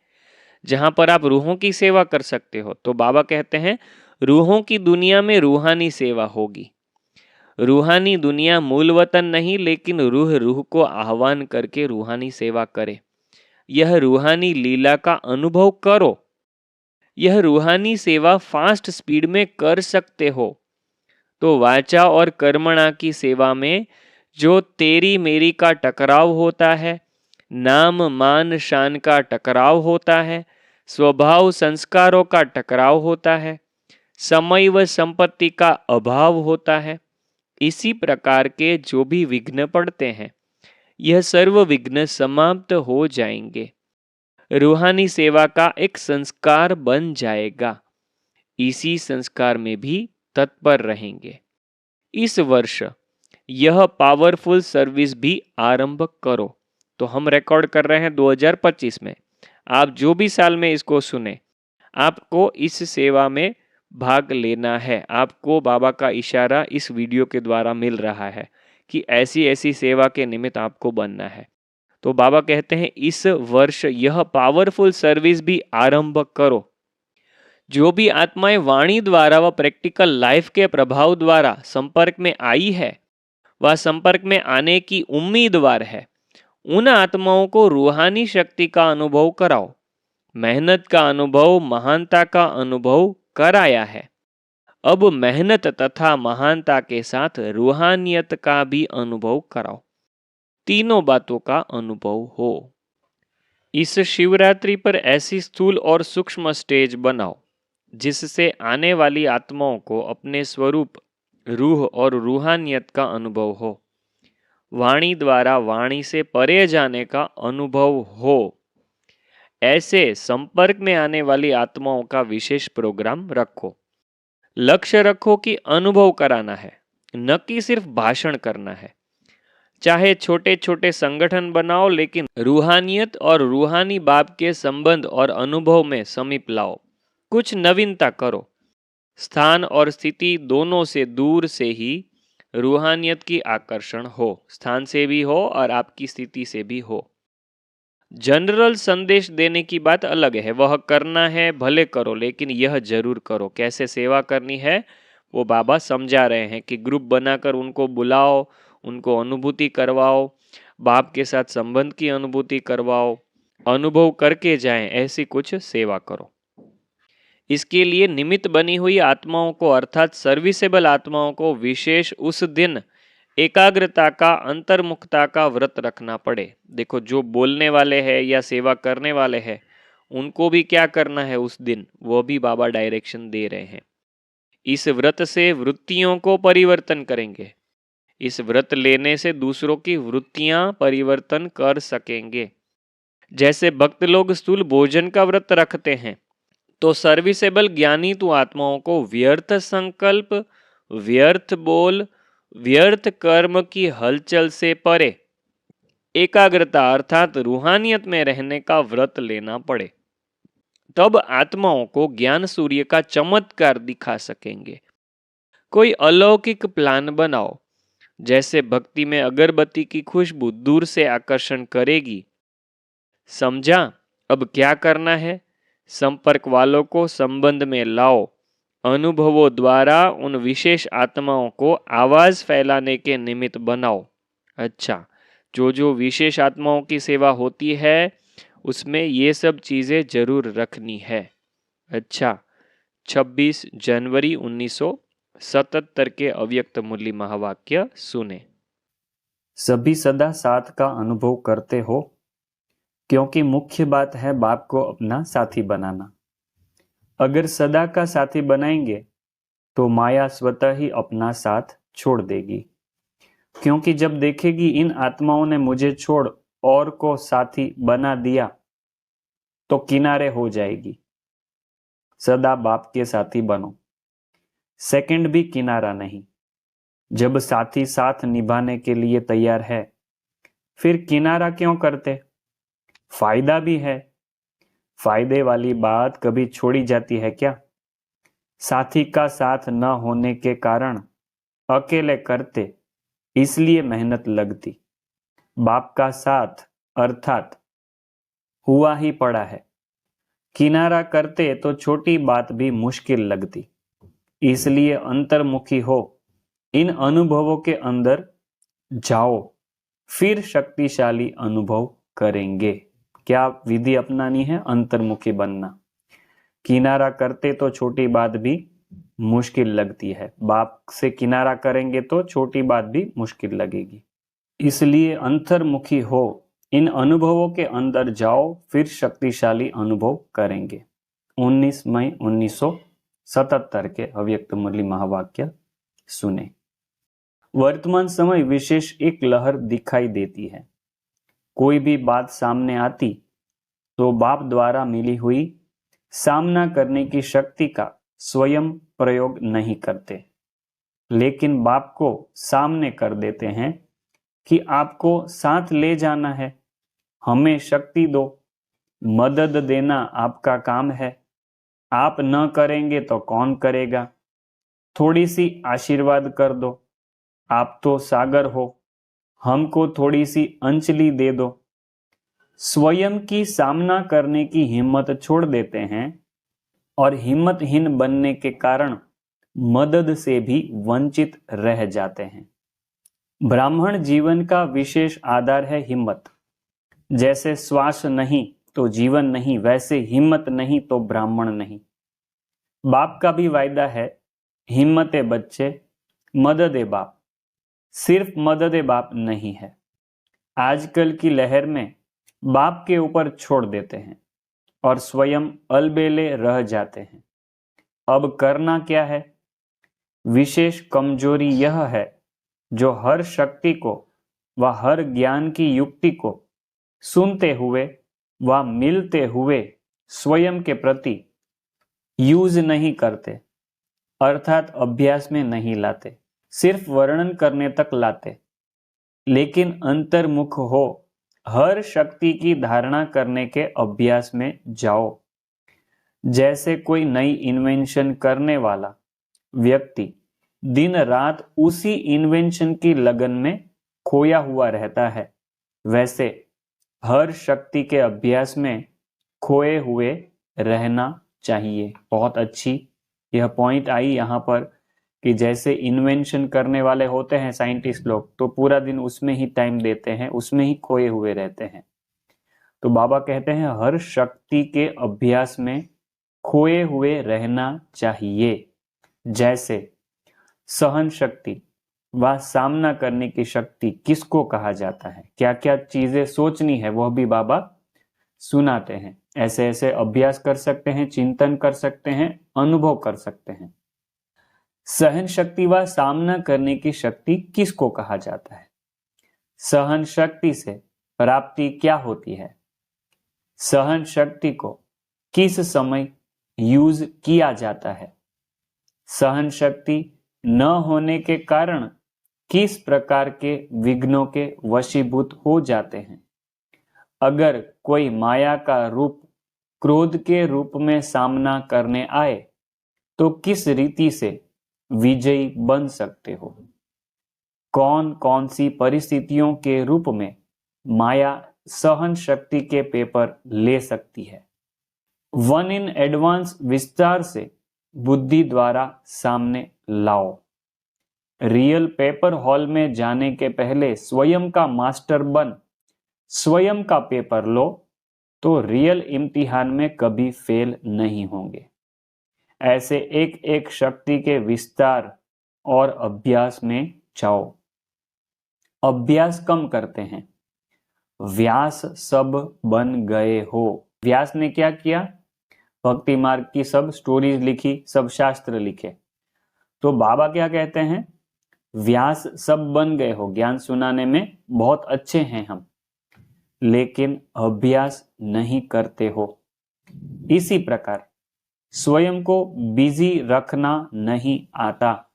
Speaker 2: जहां पर आप रूहों की सेवा कर सकते हो। तो बाबा कहते हैं रूहों की दुनिया में रूहानी सेवा होगी। रूहानी दुनिया मूल वतन नहीं, लेकिन रूह को आह्वान करके रूहानी सेवा करे। यह रूहानी लीला का अनुभव करो। यह रूहानी सेवा फास्ट स्पीड में कर सकते हो। तो वाचा और कर्मणा की सेवा में जो तेरी मेरी का टकराव होता है, नाम मान शान का टकराव होता है, स्वभाव संस्कारों का टकराव होता है, समय व संपत्ति का अभाव होता है, इसी प्रकार के जो भी विघ्न पड़ते हैं, यह सर्व विघ्न समाप्त हो जाएंगे। रूहानी सेवा का एक संस्कार बन जाएगा। इसी संस्कार में भी तत्पर रहेंगे। इस वर्ष यह पावरफुल सर्विस भी आरंभ करो। तो हम रिकॉर्ड कर रहे हैं 2025 में। आप जो भी साल में इसको सुने, आपको इस सेवा में भाग लेना है। आपको बाबा का इशारा इस वीडियो के द्वारा मिल रहा है कि ऐसी ऐसी सेवा के निमित्त आपको बनना है। तो बाबा कहते हैं इस वर्ष यह पावरफुल सर्विस भी आरंभ करो। जो भी आत्माएं वाणी द्वारा व प्रैक्टिकल लाइफ के प्रभाव द्वारा संपर्क में आई है, वह संपर्क में आने की उम्मीदवार है, उन आत्माओं को रूहानी शक्ति का अनुभव कराओ। मेहनत का अनुभव, महानता का अनुभव कराया है। अब मेहनत तथा महानता के साथ रूहानियत का भी अनुभव कराओ। तीनों बातों का अनुभव हो। इस शिवरात्रि पर ऐसी स्थूल और सूक्ष्म स्टेज बनाओ जिससे आने वाली आत्माओं को अपने स्वरूप, रूह और रूहानियत का अनुभव हो, वाणी द्वारा वाणी से परे जाने का अनुभव हो। ऐसे संपर्क में आने वाली आत्माओं का विशेष प्रोग्राम रखो। लक्ष्य रखो कि अनुभव कराना है, न कि सिर्फ भाषण करना है। चाहे छोटे छोटे संगठन बनाओ, लेकिन रूहानियत और रूहानी बाप के संबंध और अनुभव में समीप लाओ। कुछ नवीनता करो। स्थान और स्थिति दोनों से दूर से ही रूहानियत की आकर्षण हो, स्थान से भी हो और आपकी स्थिति से भी हो। जनरल संदेश देने की बात अलग है, वह करना है भले करो, लेकिन यह जरूर करो। कैसे सेवा करनी है वो बाबा समझा रहे हैं कि ग्रुप बनाकर उनको बुलाओ, उनको अनुभूति करवाओ, बाप के साथ संबंध की अनुभूति करवाओ, अनुभव करके जाएं, ऐसी कुछ सेवा करो। इसके लिए निमित्त बनी हुई आत्माओं को, अर्थात सर्विसेबल आत्माओं को विशेष उस दिन एकाग्रता का, अंतर्मुखता का व्रत रखना पड़े। देखो, जो बोलने वाले हैं या सेवा करने वाले हैं उनको भी क्या करना है उस दिन, वो भी बाबा डायरेक्शन दे रहे हैं। इस व्रत से वृत्तियों को परिवर्तन करेंगे। इस व्रत लेने से दूसरों की वृत्तियां परिवर्तन कर सकेंगे। जैसे भक्त लोग स्थूल भोजन का व्रत रखते हैं, तो सर्विसेबल ज्ञानी तु आत्माओं को व्यर्थ संकल्प, व्यर्थ बोल, व्यर्थ कर्म की हलचल से परे एकाग्रता अर्थात रूहानियत में रहने का व्रत लेना पड़े। तब आत्माओं को ज्ञान सूर्य का चमत्कार दिखा सकेंगे। कोई अलौकिक प्लान बनाओ, जैसे भक्ति में अगरबत्ती की खुशबू दूर से आकर्षण करेगी। समझा? अब क्या करना है? संपर्क वालों को संबंध में लाओ। अनुभवों द्वारा उन विशेष आत्माओं को आवाज फैलाने के निमित्त बनाओ। अच्छा, जो जो विशेष आत्माओं की सेवा होती है उसमें ये सब चीजें जरूर रखनी है। अच्छा, 26 जनवरी 1977 के अव्यक्त मुरली महावाक्य सुने।
Speaker 1: सभी सदा साथ का अनुभव करते हो, क्योंकि मुख्य बात है बाप को अपना साथी बनाना। अगर सदा का साथी बनाएंगे तो माया स्वतः ही अपना साथ छोड़ देगी, क्योंकि जब देखेगी इन आत्माओं ने मुझे छोड़ और को साथी बना दिया तो किनारे हो जाएगी। सदा बाप के साथी बनो, सेकंड भी किनारा नहीं। जब साथी साथ निभाने के लिए तैयार है, फिर किनारा क्यों करते? फायदा भी है। फायदे वाली बात कभी छोड़ी जाती है क्या? साथी का साथ न होने के कारण अकेले करते, इसलिए मेहनत लगती। बाप का साथ अर्थात हुआ ही पड़ा है। किनारा करते तो छोटी बात भी मुश्किल लगती। इसलिए अंतर्मुखी हो, इन अनुभवों के अंदर जाओ, फिर शक्तिशाली अनुभव करेंगे। क्या विधि अपनानी है? अंतर्मुखी बनना। किनारा करते तो छोटी बात भी मुश्किल लगती है, बाप से किनारा करेंगे तो छोटी बात भी मुश्किल लगेगी। इसलिए अंतर्मुखी हो, इन अनुभवों के अंदर जाओ, फिर शक्तिशाली अनुभव करेंगे। 19 मई 1977 के अव्यक्त मुरली महावाक्य सुने। वर्तमान समय विशेष एक लहर दिखाई देती है। कोई भी बात सामने आती तो बाप द्वारा मिली हुई सामना करने की शक्ति का स्वयं प्रयोग नहीं करते, लेकिन बाप को सामने कर देते हैं कि आपको साथ ले जाना है, हमें शक्ति दो, मदद देना आपका काम है। आप न करेंगे तो कौन करेगा? थोड़ी सी आशीर्वाद कर दो, आप तो सागर हो, हमको थोड़ी सी अंजलि दे दो। स्वयं की सामना करने की हिम्मत छोड़ देते हैं और हिम्मतहीन बनने के कारण मदद से भी वंचित रह जाते हैं। ब्राह्मण जीवन का विशेष आधार है हिम्मत। जैसे श्वास नहीं तो जीवन नहीं, वैसे हिम्मत नहीं तो ब्राह्मण नहीं। बाप का भी वायदा है, हिम्मत बच्चे, मदद बाप। सिर्फ मदद बाप नहीं है, आजकल की लहर में बाप के ऊपर छोड़ देते हैं और स्वयं अलबेले रह जाते हैं। अब करना क्या है? विशेष कमजोरी यह है जो हर शक्ति को व हर ज्ञान की युक्ति को सुनते हुए व मिलते हुए स्वयं के प्रति यूज नहीं करते, अर्थात अभ्यास में नहीं लाते, सिर्फ वर्णन करने तक लाते। लेकिन अंतर्मुख हो, हर शक्ति की धारणा करने के अभ्यास में जाओ। जैसे कोई नई इन्वेंशन करने वाला व्यक्ति दिन रात उसी इन्वेंशन की लगन में खोया हुआ रहता है, वैसे हर शक्ति के अभ्यास में खोए हुए रहना चाहिए। बहुत अच्छी यह पॉइंट आई यहाँ पर कि जैसे इन्वेंशन करने वाले होते हैं साइंटिस्ट लोग, तो पूरा दिन उसमें ही टाइम देते हैं, उसमें ही खोए हुए रहते हैं। तो बाबा कहते हैं हर शक्ति के अभ्यास में खोए हुए रहना चाहिए। जैसे सहन शक्ति व सामना करने की शक्ति किसको कहा जाता है, क्या क्या चीजें सोचनी है, वह भी बाबा सुनाते हैं। ऐसे ऐसे अभ्यास कर सकते हैं, चिंतन कर सकते हैं, अनुभव कर सकते हैं। सहन शक्ति व सामना करने की शक्ति किसको कहा जाता है? सहन शक्ति से प्राप्ति क्या होती है? सहन शक्ति को किस समय यूज किया जाता है? सहन शक्ति न होने के कारण किस प्रकार के विघ्नों के वशीभूत हो जाते हैं? अगर कोई माया का रूप क्रोध के रूप में सामना करने आए तो किस रीति से विजयी बन सकते हो? कौन कौन सी परिस्थितियों के रूप में माया सहन शक्ति के पेपर ले सकती है? वन इन एडवांस विस्तार से बुद्धि द्वारा सामने लाओ। रियल पेपर हॉल में जाने के पहले स्वयं का मास्टर बन स्वयं का पेपर लो तो रियल इम्तिहान में कभी फेल नहीं होंगे। ऐसे एक एक शक्ति के विस्तार और अभ्यास में जाओ। अभ्यास कम करते हैं। व्यास सब बन गए हो। व्यास ने क्या किया? भक्ति मार्ग की सब स्टोरीज लिखी, सब शास्त्र लिखे। तो बाबा क्या कहते हैं? व्यास सब बन गए हो, ज्ञान सुनाने में बहुत अच्छे हैं हम, लेकिन अभ्यास नहीं करते हो। इसी प्रकार स्वयं को बिजी रखना नहीं आता,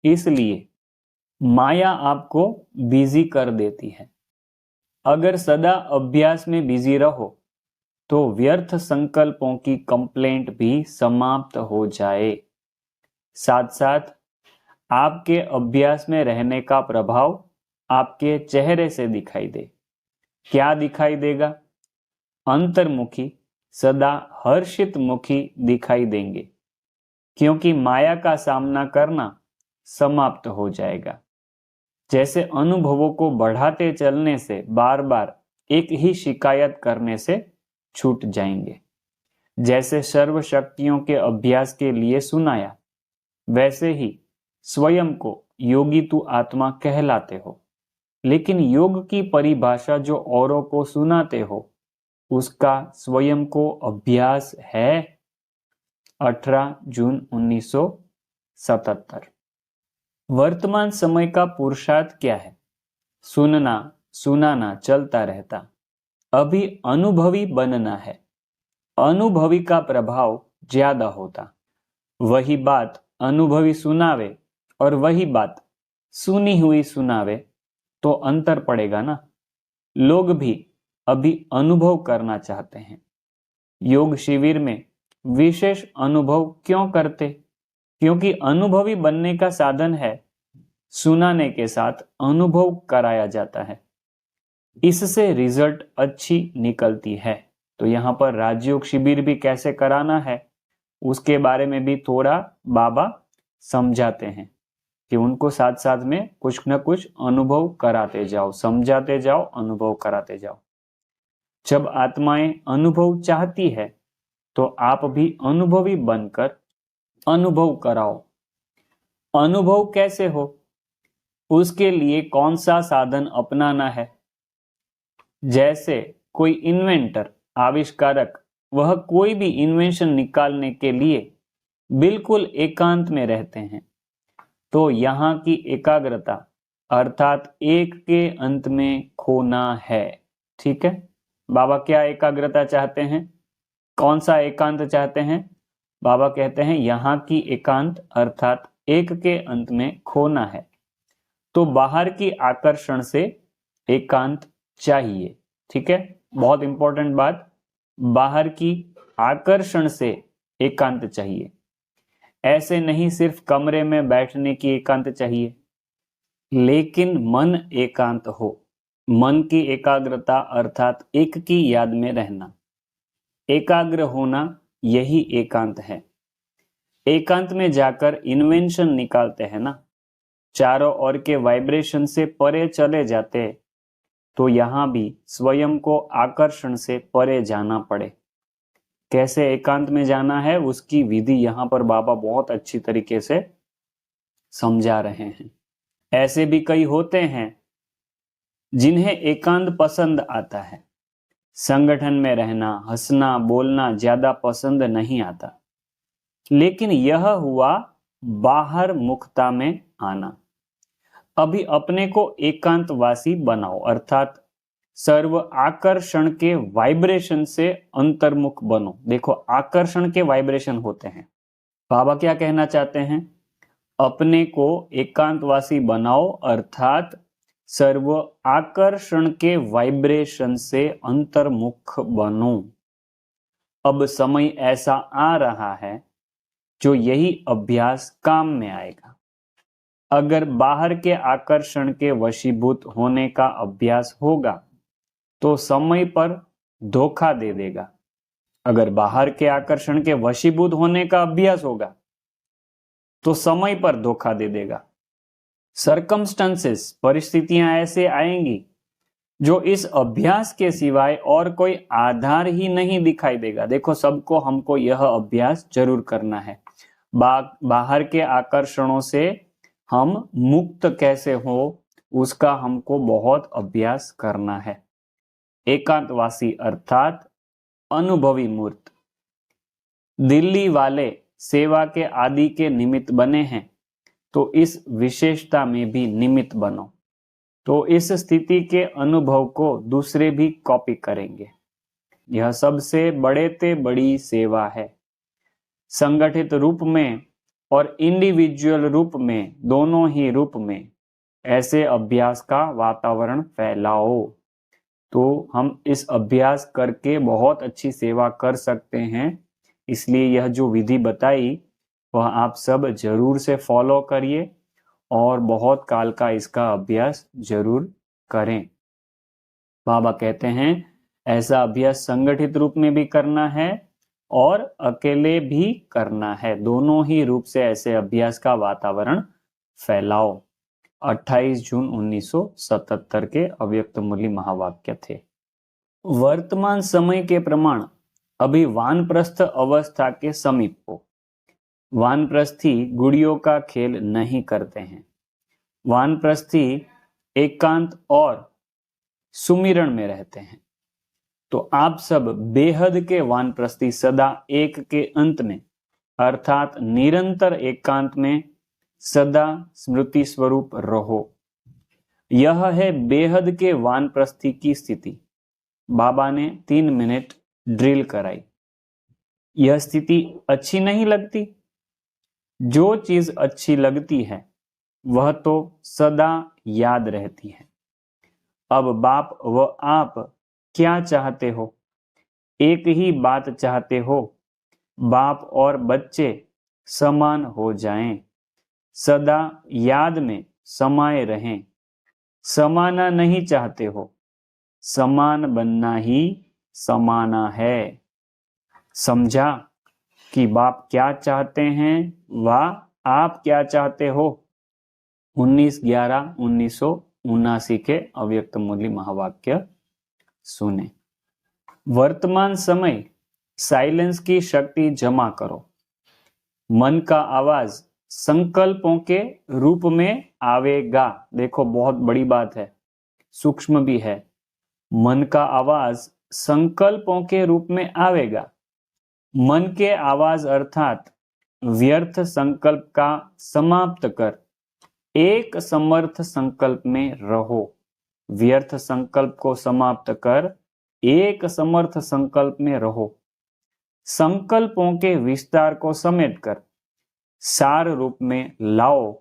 Speaker 1: इसलिए माया आपको बिजी कर देती है। अगर सदा अभ्यास में बिजी रहो तो व्यर्थ संकल्पों की कंप्लेंट भी समाप्त हो जाए। साथ साथ आपके अभ्यास में रहने का प्रभाव आपके चेहरे से दिखाई दे। क्या दिखाई देगा? अंतर्मुखी सदा हर्षित मुखी दिखाई देंगे, क्योंकि माया का सामना करना समाप्त हो जाएगा। जैसे अनुभवों को बढ़ाते चलने से बार बार एक ही शिकायत करने से छूट जाएंगे। जैसे सर्व शक्तियों के अभ्यास के लिए सुनाया, वैसे ही स्वयं को योगी तू आत्मा कहलाते हो, लेकिन योग की परिभाषा जो औरों को सुनाते हो उसका स्वयं को अभ्यास है। 18 जून 1977। वर्तमान समय का पुरुषार्थ क्या है? सुनना सुनाना चलता रहता। अभी अनुभवी बनना है। अनुभवी का प्रभाव ज्यादा होता। वही बात अनुभवी सुनावे और वही बात सुनी हुई सुनावे तो अंतर पड़ेगा ना। लोग भी अभी अनुभव करना चाहते हैं। योग शिविर में विशेष अनुभव क्यों करते? क्योंकि अनुभवी बनने का साधन है, सुनाने के साथ अनुभव कराया जाता है, इससे रिजल्ट अच्छी निकलती है। तो यहाँ पर राजयोग शिविर भी कैसे कराना है उसके बारे में भी थोड़ा बाबा समझाते हैं कि उनको साथ साथ में कुछ न कुछ अनुभव कराते जाओ, समझाते जाओ, अनुभव कराते जाओ। जब आत्माएं अनुभव चाहती है तो आप भी अनुभवी बनकर अनुभव कराओ। अनुभव कैसे हो, उसके लिए कौन सा साधन अपनाना है जैसे कोई इन्वेंटर, आविष्कारक, वह कोई भी इन्वेंशन निकालने के लिए बिल्कुल एकांत में रहते हैं। तो यहाँ की एकाग्रता अर्थात एक के अंत में खोना है। ठीक है, बाबा क्या एकाग्रता चाहते हैं, कौन सा एकांत चाहते हैं? बाबा कहते हैं यहाँ की एकांत अर्थात एक के अंत में खोना है। तो बाहर की आकर्षण से एकांत चाहिए। ठीक है, बहुत इंपॉर्टेंट बात, बाहर की आकर्षण से एकांत चाहिए। ऐसे नहीं सिर्फ कमरे में बैठने की एकांत चाहिए, लेकिन मन एकांत हो। मन की एकाग्रता अर्थात एक की याद में रहना, एकाग्र होना, यही एकांत है। एकांत में जाकर इन्वेंशन निकालते हैं ना, चारों ओर के वाइब्रेशन से परे चले जाते, तो यहां भी स्वयं को आकर्षण से परे जाना पड़े। कैसे एकांत में जाना है उसकी विधि यहां पर बाबा बहुत अच्छी तरीके से समझा रहे हैं। ऐसे भी कई होते हैं जिन्हें एकांत पसंद आता है, संगठन में रहना, हंसना, बोलना ज्यादा पसंद नहीं आता, लेकिन यह हुआ बाहर मुक्ता में आना। अभी अपने को एकांतवासी बनाओ अर्थात सर्व आकर्षण के वाइब्रेशन से अंतर्मुख बनो। देखो आकर्षण के वाइब्रेशन होते हैं, बाबा क्या कहना चाहते हैं, अपने को एकांतवासी बनाओ अर्थात सर्व आकर्षण के वाइब्रेशन से अंतर्मुख बनो। अब समय ऐसा आ रहा है जो यही अभ्यास काम में आएगा। अगर बाहर के आकर्षण के वशीभूत होने का अभ्यास होगा तो समय पर धोखा दे देगा। अगर बाहर के आकर्षण के वशीभूत होने का अभ्यास होगा तो समय पर धोखा दे देगा। सर्कमस्टेंसेस, परिस्थितियां ऐसे आएंगी जो इस अभ्यास के सिवाय और कोई आधार ही नहीं दिखाई देगा। देखो सबको हमको यह अभ्यास जरूर करना है। बाहर के आकर्षणों से हम मुक्त कैसे हो उसका हमको बहुत अभ्यास करना है। एकांतवासी अर्थात अनुभवी मूर्त। दिल्ली वाले सेवा के आदि के निमित्त बने हैं तो इस विशेषता में भी निमित्त बनो, तो इस स्थिति के अनुभव को दूसरे भी कॉपी करेंगे। यह सबसे बड़े ते बड़ी सेवा है। संगठित रूप में और इंडिविजुअल रूप में, दोनों ही रूप में ऐसे अभ्यास का वातावरण फैलाओ। तो हम इस अभ्यास करके बहुत अच्छी सेवा कर सकते हैं। इसलिए यह जो विधि बताई वह आप सब जरूर से फॉलो करिए और बहुत काल का इसका अभ्यास जरूर करें। बाबा कहते हैं ऐसा अभ्यास संगठित रूप में भी करना है और अकेले भी करना है, दोनों ही रूप से ऐसे अभ्यास का वातावरण फैलाओ। 28 जून 1977 के अव्यक्त मूल्य महावाक्य थे। वर्तमान समय के प्रमाण अभी वानप्रस्थ अवस्था के समीप हो। वानप्रस्थी गुड़ियों का खेल नहीं करते हैं। वानप्रस्थी एकांत और सुमिरण में रहते हैं। तो आप सब बेहद के वानप्रस्थी सदा एक के अंत में अर्थात निरंतर एकांत में सदा स्मृति स्वरूप रहो। यह है बेहद के वानप्रस्थी की स्थिति। बाबा ने 3 मिनट ड्रिल कराई। यह स्थिति अच्छी नहीं लगती? जो चीज अच्छी लगती है वह तो सदा याद रहती है। अब बाप व आप क्या चाहते हो? एक ही बात चाहते हो, बाप और बच्चे समान हो जाएं, सदा याद में समाये रहें। समाना नहीं चाहते हो, समान बनना ही समाना है। समझा कि बाप क्या चाहते हैं व आप क्या चाहते हो? 19/11/1979 के अव्यक्त मूल्य महावाक्य सुने। वर्तमान समय साइलेंस की शक्ति जमा करो। मन का आवाज संकल्पों के रूप में आवेगा। देखो बहुत बड़ी बात है, सूक्ष्म भी है। मन का आवाज संकल्पों के रूप में आवेगा। मन के आवाज अर्थात व्यर्थ संकल्प का समाप्त कर एक समर्थ संकल्प में रहो। व्यर्थ संकल्प को समाप्त कर एक समर्थ संकल्प में रहो। संकल्पों के विस्तार को समेटकर सार रूप में लाओ,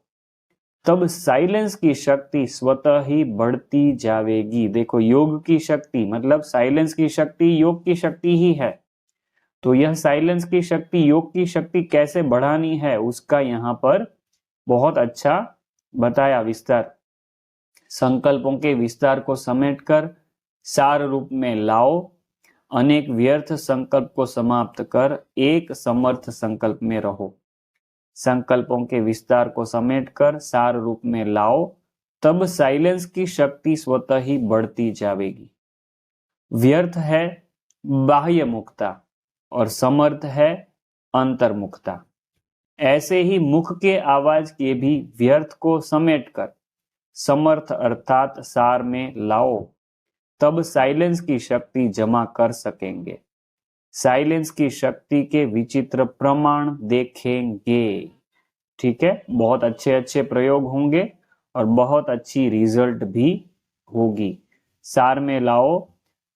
Speaker 1: तब साइलेंस की शक्ति स्वतः ही बढ़ती जाएगी। देखो, योग की शक्ति मतलब साइलेंस की शक्ति योग की शक्ति ही है। तो यह साइलेंस की शक्ति योग की शक्ति कैसे बढ़ानी है उसका यहाँ पर बहुत अच्छा बताया विस्तार। संकल्पों के विस्तार को समेटकर सार रूप में लाओ, अनेक व्यर्थ संकल्प को समाप्त कर एक समर्थ संकल्प में रहो। संकल्पों के विस्तार को समेटकर सार रूप में लाओ, तब साइलेंस की शक्ति स्वतः ही बढ़ती जाएगी। व्यर्थ है बाह्य मुक्ता और समर्थ है अंतर्मुक्ता। ऐसे ही मुख के आवाज के भी व्यर्थ को समेटकर समर्थ अर्थात सार में लाओ, तब साइलेंस की शक्ति जमा कर सकेंगे। साइलेंस की शक्ति के विचित्र प्रमाण देखेंगे। ठीक है, बहुत अच्छे अच्छे प्रयोग होंगे और बहुत अच्छी रिजल्ट भी होगी। सार में लाओ,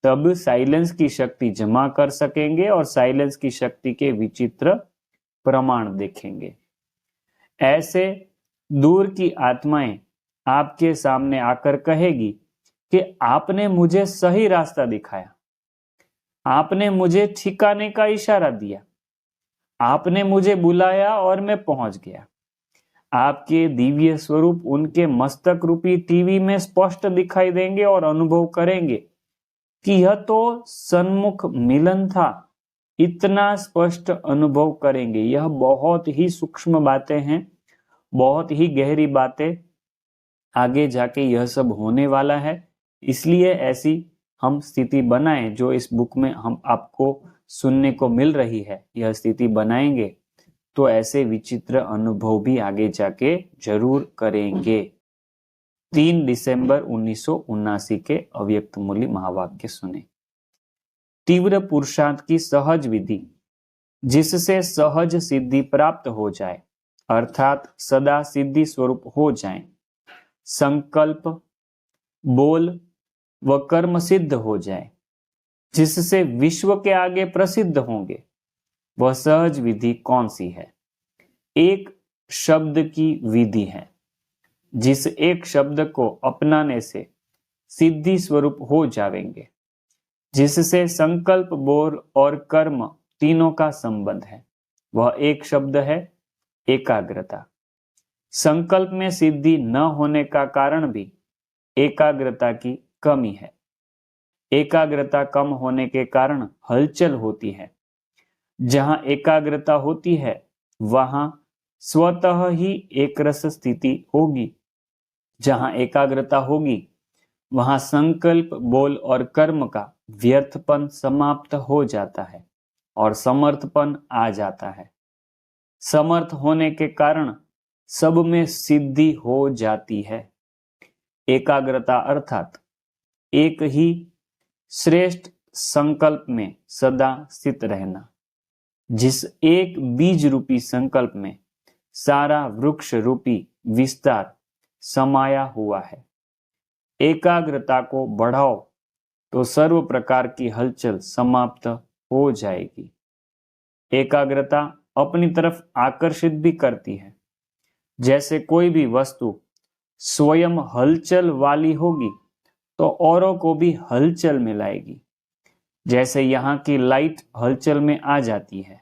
Speaker 1: तब साइलेंस की शक्ति जमा कर सकेंगे और साइलेंस की शक्ति के विचित्र प्रमाण देखेंगे। ऐसे दूर की आत्माएं आपके सामने आकर कहेगी कि आपने मुझे सही रास्ता दिखाया, आपने मुझे ठिकाने का इशारा दिया, आपने मुझे बुलाया और मैं पहुंच गया। आपके दिव्य स्वरूप उनके मस्तक रूपी टीवी में स्पष्ट दिखाई देंगे और अनुभव करेंगे कि यह तो सन्मुख मिलन था। इतना स्पष्ट अनुभव करेंगे। यह बहुत ही सूक्ष्म बातें हैं, बहुत ही गहरी बातें। आगे जाके यह सब होने वाला है, इसलिए ऐसी हम स्थिति बनाएं जो इस बुक में हम आपको सुनने को मिल रही है। यह स्थिति बनाएंगे तो ऐसे विचित्र अनुभव भी आगे जाके जरूर करेंगे। 3 दिसंबर 1979 के अव्यक्त मूल्य महावाक्य सुने। तीव्र पुरुषार्थ की सहज विधि जिससे सहज सिद्धि प्राप्त हो जाए अर्थात सदा सिद्धि स्वरूप हो जाए। संकल्प, बोल व कर्म सिद्ध हो जाए जिससे विश्व के आगे प्रसिद्ध होंगे। वह सहज विधि कौन सी है? एक शब्द की विधि है। जिस एक शब्द को अपनाने से सिद्धि स्वरूप हो जाएंगे, जिससे संकल्प, बोल और कर्म तीनों का संबंध है। वह एक शब्द है एकाग्रता। संकल्प में सिद्धि न होने का कारण भी एकाग्रता की कमी है। एकाग्रता कम होने के कारण हलचल होती है। जहां एकाग्रता होती है वहां स्वतः ही एकरस स्थिति होगी। जहां एकाग्रता होगी वहां संकल्प, बोल और कर्म का व्यर्थपन समाप्त हो जाता है और समर्थपन आ जाता है। समर्थ होने के कारण सब में सिद्धि हो जाती है। एकाग्रता अर्थात एक ही श्रेष्ठ संकल्प में सदा स्थित रहना। जिस एक बीज रूपी संकल्प में सारा वृक्ष रूपी विस्तार समाया हुआ है। एकाग्रता को बढ़ाओ तो सर्व प्रकार की हलचल समाप्त हो जाएगी। एकाग्रता अपनी तरफ आकर्षित भी करती है। जैसे कोई भी वस्तु स्वयं हलचल वाली होगी तो औरों को भी हलचल में लाएगी। जैसे यहाँ की लाइट हलचल में आ जाती है।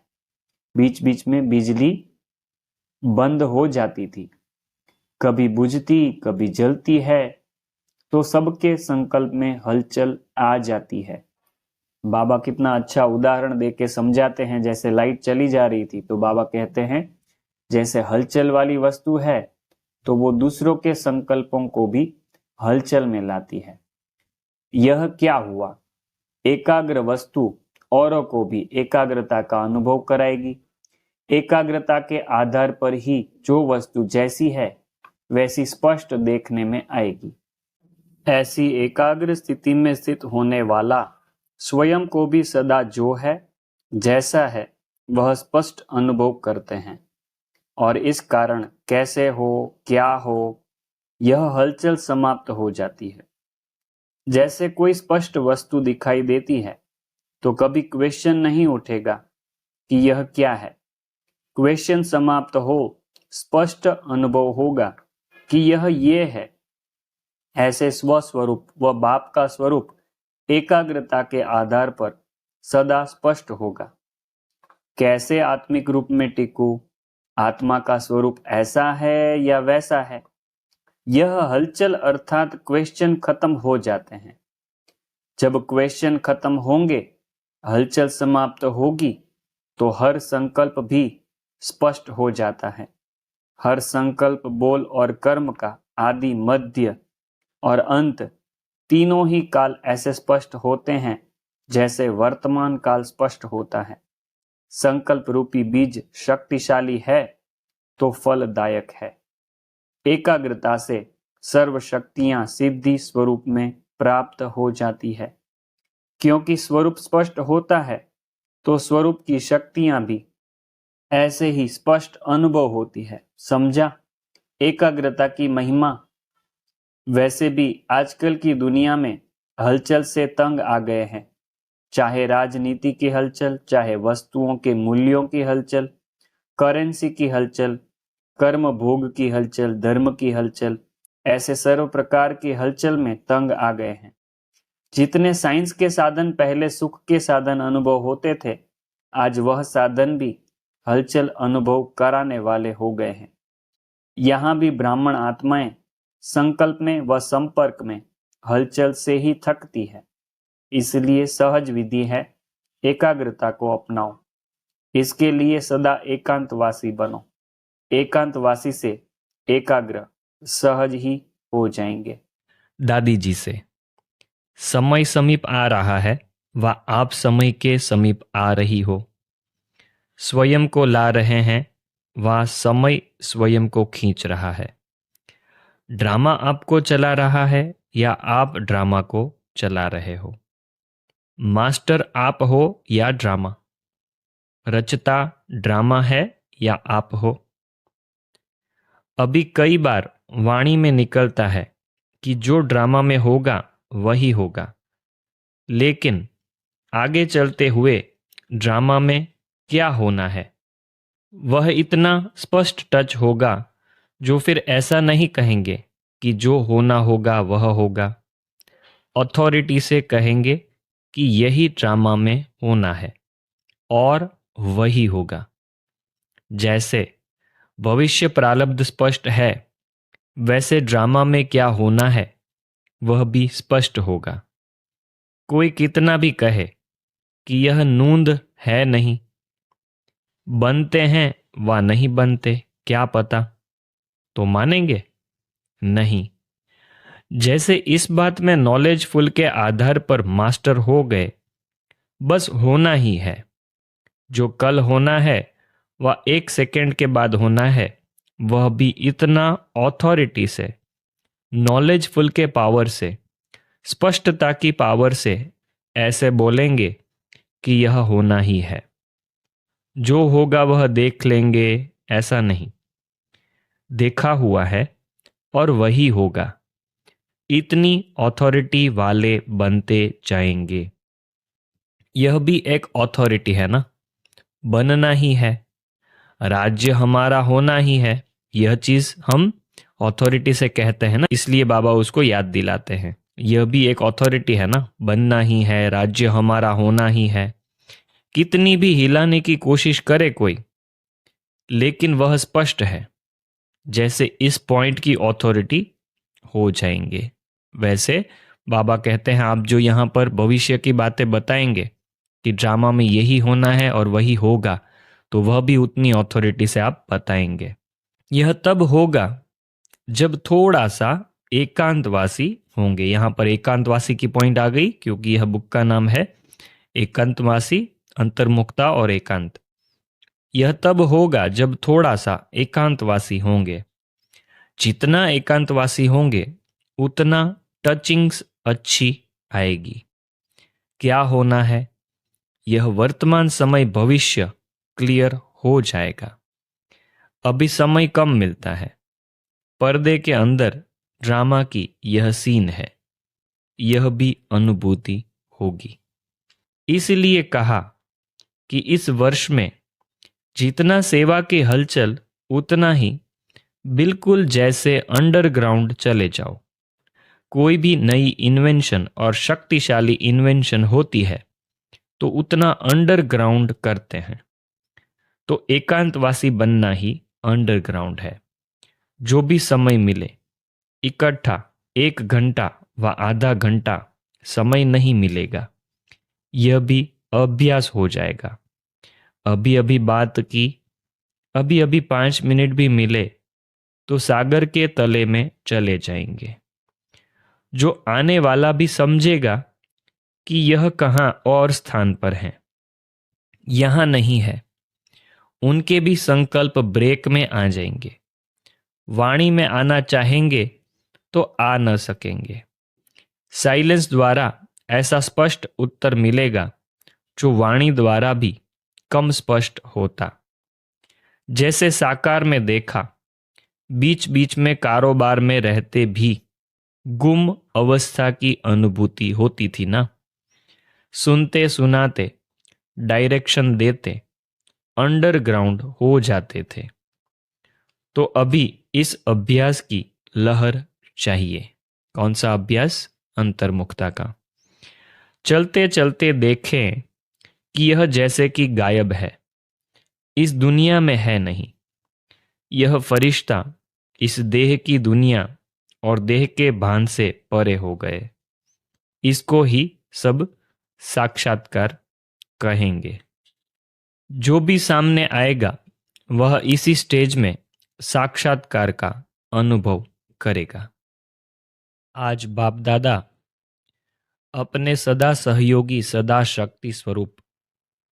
Speaker 1: बीच बीच में बिजली बंद हो जाती थी, कभी बुझती कभी जलती है, तो सबके संकल्प में हलचल आ जाती है। बाबा कितना अच्छा उदाहरण देके समझाते हैं। जैसे लाइट चली जा रही थी तो बाबा कहते हैं जैसे हलचल वाली वस्तु है तो वो दूसरों के संकल्पों को भी हलचल में लाती है। यह क्या हुआ? एकाग्र वस्तु औरों को भी एकाग्रता का अनुभव कराएगी। एकाग्रता के आधार पर ही जो वस्तु जैसी है वैसी स्पष्ट देखने में आएगी। ऐसी एकाग्र स्थिति में स्थित होने वाला स्वयं को भी सदा जो है जैसा है वह स्पष्ट अनुभव करते हैं और इस कारण कैसे हो क्या हो यह हलचल समाप्त हो जाती है। जैसे कोई स्पष्ट वस्तु दिखाई देती है तो कभी क्वेश्चन नहीं उठेगा कि यह क्या है। क्वेश्चन समाप्त हो स्पष्ट अनुभव होगा कि यह ये है। ऐसे स्वस्वरूप व बाप का स्वरूप एकाग्रता के आधार पर सदा स्पष्ट होगा। कैसे आत्मिक रूप में टिकूं? आत्मा का स्वरूप ऐसा है या वैसा है? यह हलचल अर्थात क्वेश्चन खत्म हो जाते हैं। जब क्वेश्चन खत्म होंगे, हलचल समाप्त होगी, तो हर संकल्प भी स्पष्ट हो जाता है। हर संकल्प बोल और कर्म का आदि मध्य और अंत तीनों ही काल ऐसे स्पष्ट होते हैं जैसे वर्तमान काल स्पष्ट होता है। संकल्प रूपी बीज शक्तिशाली है तो फलदायक है। एकाग्रता से सर्व शक्तियां सिद्धि स्वरूप में प्राप्त हो जाती है। क्योंकि स्वरूप स्पष्ट होता है तो स्वरूप की शक्तियां भी ऐसे ही स्पष्ट अनुभव होती है। समझा? एकाग्रता की महिमा। वैसे भी आजकल की दुनिया में हलचल से तंग आ गए हैं। चाहे राजनीति की हलचल, चाहे वस्तुओं के मूल्यों की हलचल, करेंसी की हलचल, कर्म भोग की हलचल, धर्म की हलचल, ऐसे सर्व प्रकार की हलचल में तंग आ गए हैं। जितने साइंस के साधन पहले सुख के साधन अनुभव होते थे, आज वह साधन भी हलचल अनुभव कराने वाले हो गए हैं। यहाँ भी ब्राह्मण आत्माएं संकल्प में व संपर्क में हलचल से ही थकती है। इसलिए सहज विधि है, एकाग्रता को अपनाओ। इसके लिए सदा एकांतवासी बनो। एकांतवासी से एकाग्र सहज ही हो जाएंगे।
Speaker 2: दादी जी से, समय समीप आ रहा है व आप समय के समीप आ रही हो। स्वयं को ला रहे हैं व समय स्वयं को खींच रहा है। ड्रामा आपको चला रहा है या आप ड्रामा को चला रहे हो। मास्टर आप हो या ड्रामा? रचता ड्रामा है या आप हो? अभी कई बार वाणी में निकलता है कि जो ड्रामा में होगा वही होगा, लेकिन आगे चलते हुए ड्रामा में क्या होना है वह इतना स्पष्ट टच होगा जो फिर ऐसा नहीं कहेंगे कि जो होना होगा वह होगा। अथॉरिटी से कहेंगे कि यही ड्रामा में होना है और वही होगा। जैसे भविष्य प्रारब्ध स्पष्ट है, वैसे ड्रामा में क्या होना है वह भी स्पष्ट होगा। कोई कितना भी कहे कि यह नूंद है नहीं, बनते हैं व नहीं बनते क्या पता, तो मानेंगे नहीं। जैसे इस बात में नॉलेजफुल के आधार पर मास्टर हो गए, बस होना ही है। जो कल होना है वह 1 सेकेंड के बाद होना है, वह भी इतना ऑथोरिटी से, नॉलेजफुल के पावर से, स्पष्टता की पावर से ऐसे बोलेंगे कि यह होना ही है। जो होगा वह देख लेंगे, ऐसा नहीं। देखा हुआ है और वही होगा। इतनी ऑथोरिटी वाले बनते जाएंगे। यह भी एक ऑथोरिटी है ना, बनना ही है। राज्य हमारा होना ही है, यह चीज हम ऑथोरिटी से कहते हैं ना, इसलिए बाबा उसको याद दिलाते हैं। यह भी एक ऑथोरिटी है ना, बनना ही है, राज्य हमारा होना ही है। कितनी भी हिलाने की कोशिश करे कोई, लेकिन वह स्पष्ट है। जैसे इस पॉइंट की ऑथोरिटी हो जाएंगे, वैसे बाबा कहते हैं आप जो यहाँ पर भविष्य की बातें बताएंगे कि ड्रामा में यही होना है और वही होगा, तो वह भी उतनी ऑथोरिटी से आप बताएंगे। यह तब होगा जब थोड़ा सा एकांतवासी होंगे। यहाँ पर एकांतवासी की पॉइंट आ गई, क्योंकि यह बुक का नाम है एकांतवासी, अंतर्मुक्ता और एकांत। यह तब होगा जब थोड़ा सा एकांतवासी होंगे। जितना एकांतवासी होंगे उतना टचिंग्स अच्छी आएगी। क्या होना है, यह वर्तमान समय भविष्य क्लियर हो जाएगा। अभी समय कम मिलता है। पर्दे के अंदर ड्रामा की यह सीन है, यह भी अनुभूति होगी। इसलिए कहा कि इस वर्ष में जितना सेवा की हलचल उतना ही बिल्कुल जैसे अंडरग्राउंड चले जाओ। कोई भी नई इन्वेंशन और शक्तिशाली इन्वेंशन होती है तो उतना अंडरग्राउंड करते हैं। तो एकांतवासी बनना ही अंडरग्राउंड है। जो भी समय मिले, इकट्ठा 1 घंटा व आधा घंटा समय नहीं मिलेगा, यह भी अभ्यास हो जाएगा। अभी अभी बात की, अभी अभी 5 मिनट भी मिले तो सागर के तले में चले जाएंगे। जो आने वाला भी समझेगा कि यह कहाँ और स्थान पर है, यहाँ नहीं है। उनके भी संकल्प ब्रेक में आ जाएंगे। वाणी में आना चाहेंगे तो आ न सकेंगे। साइलेंस द्वारा ऐसा स्पष्ट उत्तर मिलेगा जो वाणी द्वारा भी कम स्पष्ट होता। जैसे साकार में देखा, बीच बीच में कारोबार में रहते भी गुम अवस्था की अनुभूति होती थी ना। सुनते सुनाते, डायरेक्शन देते अंडरग्राउंड हो जाते थे। तो अभी इस अभ्यास की लहर चाहिए। कौन सा अभ्यास? अंतर्मुखता का। चलते चलते देखें कि यह जैसे कि गायब है, इस दुनिया में है नहीं। यह फरिश्ता इस देह की दुनिया और देह के भान से परे हो गए। इसको ही सब साक्षात्कार कहेंगे। जो भी सामने आएगा वह इसी स्टेज में साक्षात्कार का अनुभव करेगा। आज बाप दादा अपने सदा सहयोगी, सदा शक्ति स्वरूप,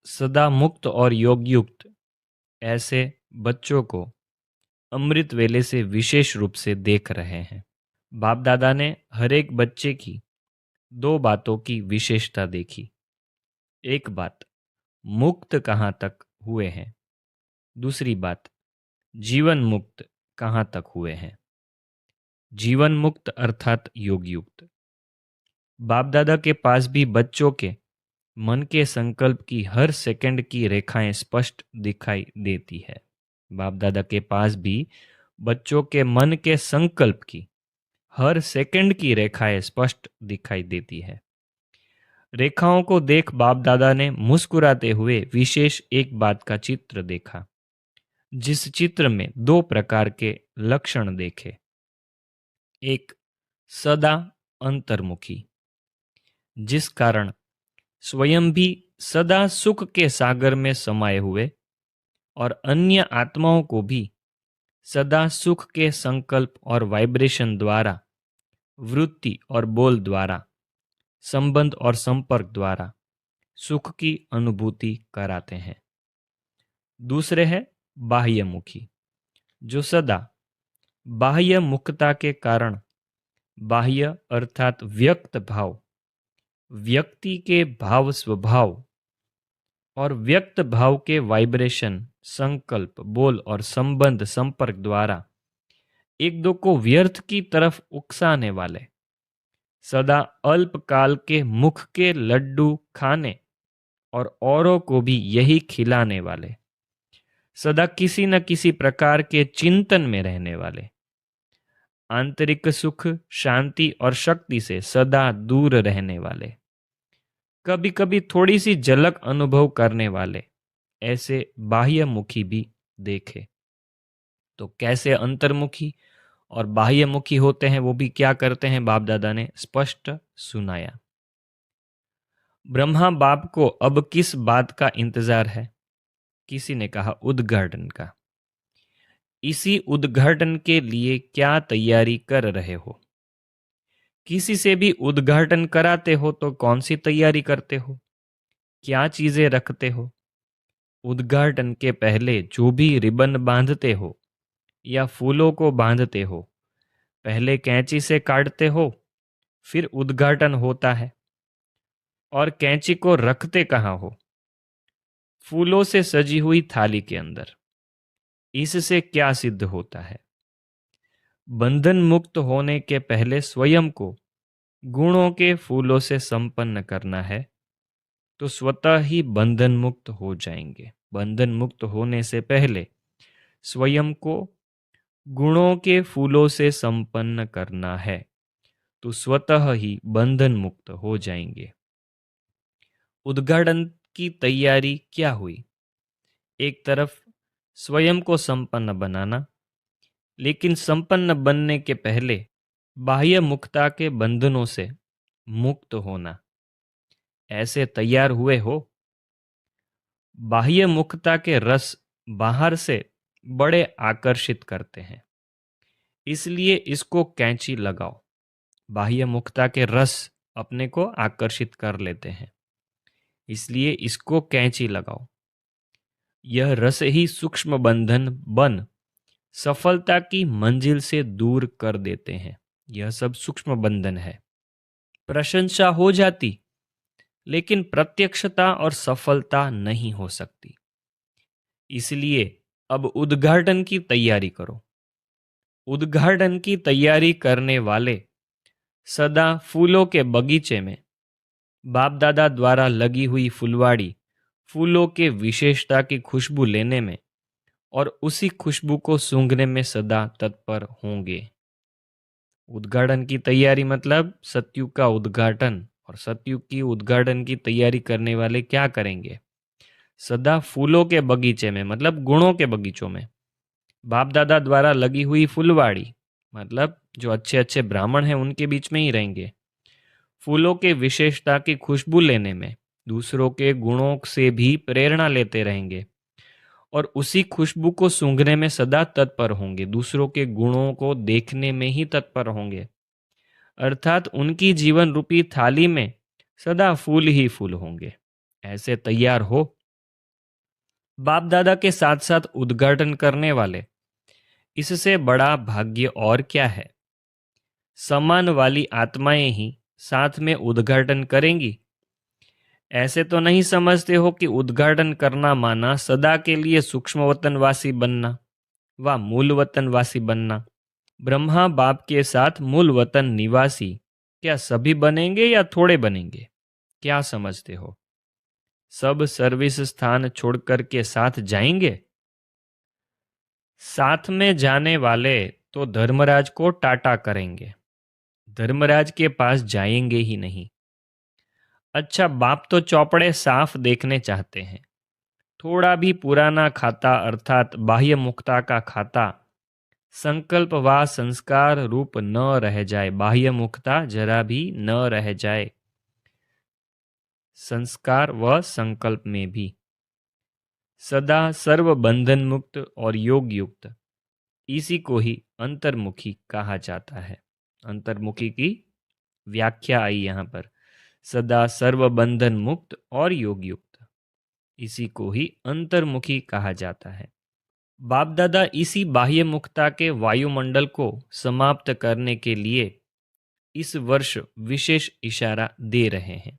Speaker 2: सदा मुक्त और योग युक्त ऐसे बच्चों को अमृत वेले से विशेष रूप से देख रहे हैं। बाप दादा ने हर एक बच्चे की 2 बातों की विशेषता देखी। एक बात, मुक्त कहाँ तक हुए हैं। दूसरी बात, जीवन मुक्त कहाँ तक हुए हैं। जीवन मुक्त अर्थात योग युक्त। बाप दादा के पास भी बच्चों के मन के संकल्प की हर सेकंड की रेखाएं स्पष्ट दिखाई देती है। बाप दादा के पास भी बच्चों के मन के संकल्प की हर सेकंड की रेखाएं स्पष्ट दिखाई देती है। रेखाओं को देख बाप दादा ने मुस्कुराते हुए विशेष एक बात का चित्र देखा, जिस चित्र में 2 प्रकार के लक्षण देखे। एक, सदा अंतर्मुखी, जिस कारण स्वयं भी सदा सुख के सागर में समाये हुए और अन्य आत्माओं को भी सदा सुख के संकल्प और वाइब्रेशन द्वारा, वृत्ति और बोल द्वारा, संबंध और संपर्क द्वारा सुख की अनुभूति कराते हैं। दूसरे है बाह्यमुखी, जो सदा बाह्य मुक्तता के कारण बाह्य अर्थात व्यक्त भाव, व्यक्ति के भाव स्वभाव और व्यक्त भाव के वाइब्रेशन, संकल्प, बोल और संबंध संपर्क द्वारा एक दो को व्यर्थ की तरफ उकसाने वाले, सदा अल्पकाल के मुख के लड्डू खाने और औरों को भी यही खिलाने वाले, सदा किसी न किसी प्रकार के चिंतन में रहने वाले, आंतरिक सुख, शांति और शक्ति से सदा दूर रहने वाले, कभी कभी थोड़ी सी झलक अनुभव करने वाले, ऐसे बाह्यमुखी भी देखे। तो कैसे अंतर्मुखी और बाह्यमुखी होते हैं, वो भी क्या करते हैं, बाप दादा ने स्पष्ट सुनाया। ब्रह्मा बाप को अब किस बात का इंतजार है? किसी ने कहा उद्घाटन का। इसी उद्घाटन के लिए क्या तैयारी कर रहे हो? किसी से भी उद्घाटन कराते हो तो कौन सी तैयारी करते हो? क्या चीजें रखते हो? उद्घाटन के पहले जो भी रिबन बांधते हो या फूलों को बांधते हो, पहले कैंची से काटते हो, फिर उद्घाटन होता है। और कैंची को रखते कहाँ हो? फूलों से सजी हुई थाली के अंदर। इससे क्या सिद्ध होता है? बंधन मुक्त होने के पहले स्वयं को गुणों के फूलों से संपन्न करना है, तो स्वतः ही बंधन मुक्त हो जाएंगे। बंधन मुक्त होने से पहले स्वयं को गुणों के फूलों से संपन्न करना है, तो स्वतः ही बंधन मुक्त हो जाएंगे। उद्घाटन की तैयारी क्या हुई? एक तरफ स्वयं को संपन्न बनाना, लेकिन संपन्न बनने के पहले बाह्य मुक्ता के बंधनों से मुक्त होना। ऐसे तैयार हुए हो। बाह्य मुक्ता के रस बाहर से बड़े आकर्षित करते हैं, इसलिए इसको कैंची लगाओ। बाह्य मुक्ता के रस अपने को आकर्षित कर लेते हैं, इसलिए इसको कैंची लगाओ। यह रस ही सूक्ष्म बंधन बन सफलता की मंजिल से दूर कर देते हैं। यह सब सूक्ष्म बंधन है। प्रशंसा हो जाती, लेकिन प्रत्यक्षता और सफलता नहीं हो सकती। इसलिए अब उद्घाटन की तैयारी करो। उद्घाटन की तैयारी करने वाले सदा फूलों के बगीचे में बाप दादा द्वारा लगी हुई फुलवाड़ी फूलों के विशेषता की खुशबू लेने में और उसी खुशबू को सूंघने में सदा तत्पर होंगे। उद्घाटन की तैयारी मतलब सतयुग का उद्घाटन, और सतयुग की उद्घाटन की तैयारी करने वाले क्या करेंगे? सदा फूलों के बगीचे में मतलब गुणों के बगीचों में बाप दादा द्वारा लगी हुई फुलवाड़ी मतलब जो अच्छे अच्छे ब्राह्मण हैं उनके बीच में ही रहेंगे। फूलों के विशेषता की खुशबू लेने में दूसरों के गुणों से भी प्रेरणा लेते रहेंगे और उसी खुशबू को सूंघने में सदा तत्पर होंगे। दूसरों के गुणों को देखने में ही तत्पर होंगे, अर्थात उनकी जीवन रूपी थाली में सदा फूल ही फूल होंगे। ऐसे तैयार हो। बाप दादा के साथ साथ उद्घाटन करने वाले, इससे बड़ा भाग्य और क्या है? समान वाली आत्माएं ही साथ में उद्घाटन करेंगी। ऐसे तो नहीं समझते हो कि उद्घाटन करना माना सदा के लिए सूक्ष्म वतनवासी बनना व मूल वतनवासी बनना। ब्रह्मा बाप के साथ मूल वतन निवासी क्या सभी बनेंगे या थोड़े बनेंगे? क्या समझते हो? सब सर्विस स्थान छोड़कर के साथ जाएंगे? साथ में जाने वाले तो धर्मराज को टाटा करेंगे, धर्मराज के पास जाएंगे ही नहीं। अच्छा, बाप तो चौपड़े साफ देखने चाहते हैं। थोड़ा भी पुराना खाता अर्थात बाह्य मुक्ता का खाता संकल्प व संस्कार रूप न रह जाए। बाह्य मुक्ता जरा भी न रह जाए, संस्कार व संकल्प में भी सदा सर्व बंधन मुक्त और योग युक्त। इसी को ही अंतर्मुखी कहा जाता है। अंतर्मुखी की व्याख्या आई यहाँ पर, सदा सर्व बंधन मुक्त और योग युक्त, इसी को ही अंतर्मुखी कहा जाता है। बाप दादा इसी बाह्य मुक्ता के वायुमंडल को समाप्त करने के लिए इस वर्ष विशेष इशारा दे रहे हैं।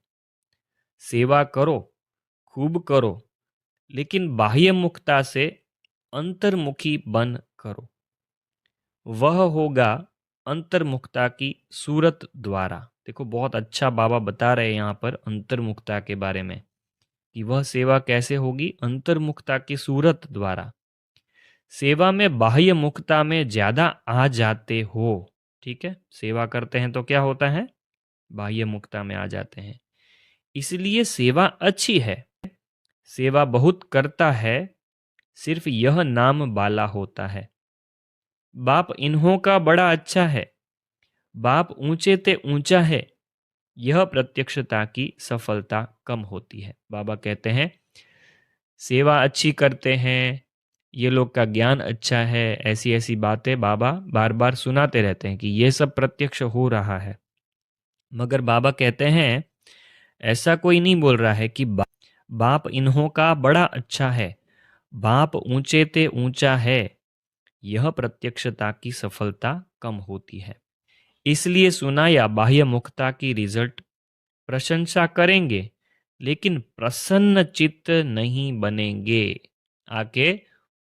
Speaker 2: सेवा करो, खूब करो, लेकिन बाह्य मुक्ता से अंतर्मुखी बन करो। वह होगा अंतर्मुक्ता की सूरत द्वारा। देखो, बहुत अच्छा बाबा बता रहे हैं यहाँ पर अंतर्मुक्ता के बारे में कि वह सेवा कैसे होगी? अंतर्मुक्ता की सूरत द्वारा। सेवा में बाह्य मुक्ता में ज्यादा आ जाते हो, ठीक है? सेवा करते हैं तो क्या होता है? बाह्य मुक्ता में आ जाते हैं। इसलिए सेवा अच्छी है, सेवा बहुत करता है, सिर्फ यह नाम बाला होता है। बाप इन्हों का बड़ा अच्छा है, बाप ऊंचे ते ऊंचा है, यह प्रत्यक्षता की सफलता कम होती है। बाबा कहते हैं सेवा अच्छी करते हैं, ये लोग का ज्ञान अच्छा है, ऐसी ऐसी बातें बाबा बार बार सुनाते रहते हैं कि ये सब प्रत्यक्ष हो रहा है। मगर बाबा कहते हैं ऐसा कोई नहीं बोल रहा है कि बाप इन्हों का बड़ा अच्छा है, बाप ऊंचे ते ऊंचा है, यह प्रत्यक्षता की सफलता कम होती है। इसलिए सुनाया बाह्य मुक्ता की रिजल्ट प्रशंसा करेंगे, लेकिन प्रसन्न चित्त नहीं बनेंगे। आके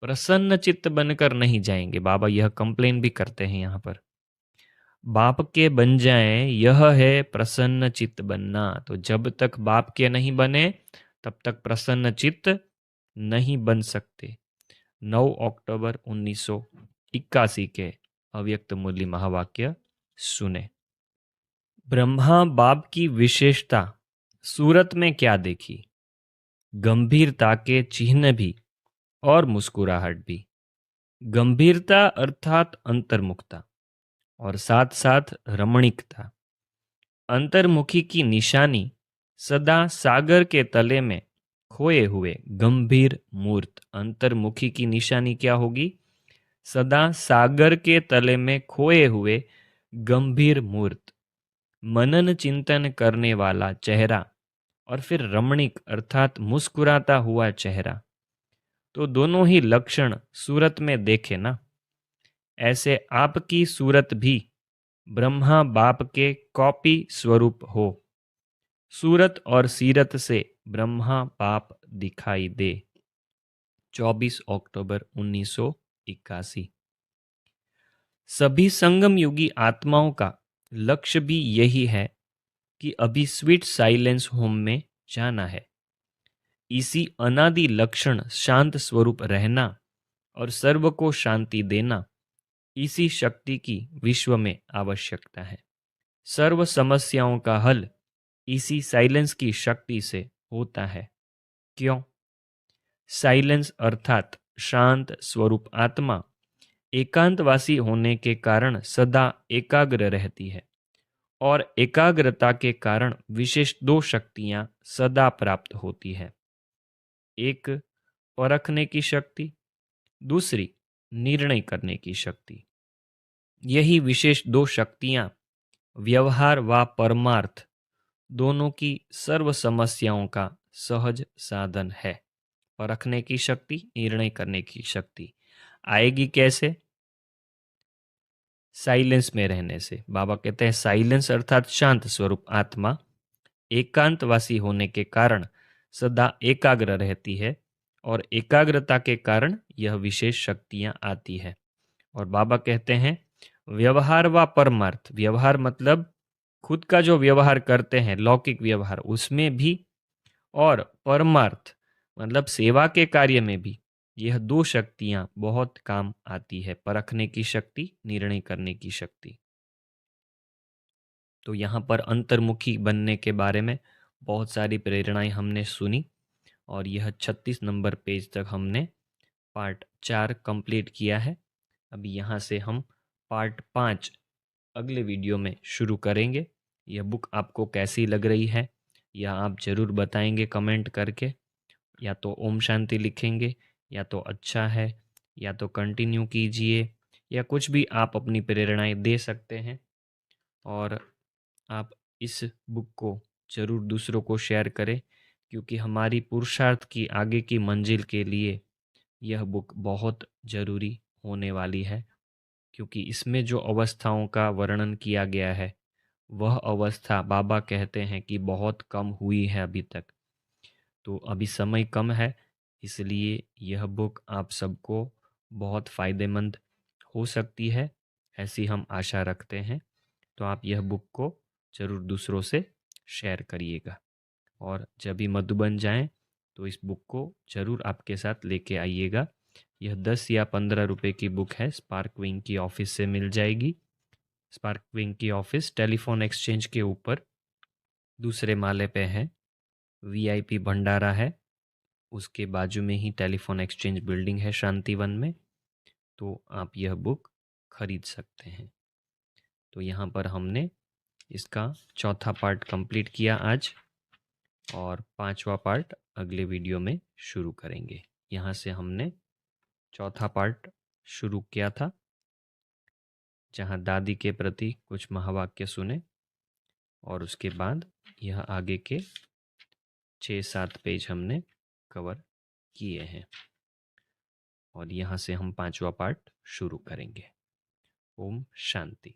Speaker 2: प्रसन्न चित्त बनकर नहीं जाएंगे। बाबा यह कंप्लेन भी करते हैं यहाँ पर, बाप के बन जाएं, यह है प्रसन्न चित्त बनना। तो जब तक बाप के नहीं बने तब तक प्रसन्न चित्त नहीं बन सकते। 9 अक्टूबर 1981 के अव्यक्त मूल्य महावाक्य सुने। ब्रह्मा बाप की विशेषता सूरत में क्या देखी? गंभीरता के चिन्ह भी और मुस्कुराहट भी। गंभीरता अर्थात अंतर्मुखता और साथ साथ रमणीकता। अंतर्मुखी की निशानी सदा सागर के तले में खोए हुए गंभीर मूर्त। अंतर्मुखी की निशानी क्या होगी? सदा सागर के तले में खोए हुए गंभीर मूर्त, मनन चिंतन करने वाला चेहरा और फिर रमणीक अर्थात मुस्कुराता हुआ चेहरा। तो दोनों ही लक्षण सूरत में देखे ना। ऐसे आपकी सूरत भी ब्रह्मा बाप के कॉपी स्वरूप हो। सूरत और सीरत से ब्रह्मा बाप दिखाई दे। 24 अक्टूबर 1981। सभी संगम युगी आत्माओं का लक्ष्य भी यही है कि अभी स्वीट साइलेंस होम में जाना है। इसी अनादि लक्षण शांत स्वरूप रहना और सर्व को शांति देना, इसी शक्ति की विश्व में आवश्यकता है। सर्व समस्याओं का हल इसी साइलेंस की शक्ति से होता है। क्यों? साइलेंस अर्थात शांत स्वरूप आत्मा एकांतवासी होने के कारण सदा एकाग्र रहती है और एकाग्रता के कारण विशेष दो शक्तियां सदा प्राप्त होती है। एक परखने की शक्ति, दूसरी निर्णय करने की शक्ति। यही विशेष दो शक्तियां व्यवहार व परमार्थ दोनों की सर्व समस्याओं का सहज साधन है। परखने की शक्ति, निर्णय करने की शक्ति आएगी कैसे? साइलेंस में रहने से। बाबा कहते हैं साइलेंस अर्थात शांत स्वरूप आत्मा एकांतवासी होने के कारण सदा एकाग्र रहती है और एकाग्रता के कारण यह विशेष शक्तियां आती है। और बाबा कहते हैं व्यवहार व परमार्थ। व्यवहार मतलब खुद का जो व्यवहार करते हैं लौकिक व्यवहार, उसमें भी, और परमार्थ मतलब सेवा के कार्य में भी यह दो शक्तियां बहुत काम आती है। परखने की शक्ति, निर्णय करने की शक्ति। तो यहाँ पर अंतर्मुखी बनने के बारे में बहुत सारी प्रेरणाएं हमने सुनी और यह 36 नंबर पेज तक हमने पार्ट 4 कंप्लीट किया है। अभी यहाँ से हम पार्ट 5 अगले वीडियो में शुरू करेंगे। यह बुक आपको कैसी लग रही है यह आप ज़रूर बताएंगे कमेंट करके। या तो ओम शांति लिखेंगे, या तो अच्छा है, या तो कंटिन्यू कीजिए, या कुछ भी आप अपनी प्रेरणाएं दे सकते हैं। और आप इस बुक को ज़रूर दूसरों को शेयर करें, क्योंकि हमारी पुरुषार्थ की आगे की मंजिल के लिए यह बुक बहुत ज़रूरी होने वाली है। क्योंकि इसमें जो अवस्थाओं का वर्णन किया गया है वह अवस्था बाबा कहते हैं कि बहुत कम हुई है अभी तक। तो अभी समय कम है, इसलिए यह बुक आप सबको बहुत फ़ायदेमंद हो सकती है, ऐसी हम आशा रखते हैं। तो आप यह बुक को ज़रूर दूसरों से शेयर करिएगा। और जब भी मधुबन जाएं तो इस बुक को ज़रूर आपके साथ लेके आइएगा। यह 10 या 15 रुपए की बुक है। स्पार्क विंग की ऑफिस से मिल जाएगी। स्पार्क विंग की ऑफिस टेलीफोन एक्सचेंज के ऊपर दूसरे माले पे है। वीआईपी भंडारा है, उसके बाजू में ही टेलीफोन एक्सचेंज बिल्डिंग है शांतिवन में। तो आप यह बुक खरीद सकते हैं। तो यहाँ पर हमने इसका चौथा पार्ट कंप्लीट किया आज, और 5वां पार्ट अगले वीडियो में शुरू करेंगे। यहाँ से हमने चौथा पार्ट शुरू किया था, जहाँ दादी के प्रति कुछ महावाक्य सुने, और उसके बाद यह आगे के 6-7 पेज हमने कवर किए हैं। और यहाँ से हम 5वां पार्ट शुरू करेंगे। ओम शांति।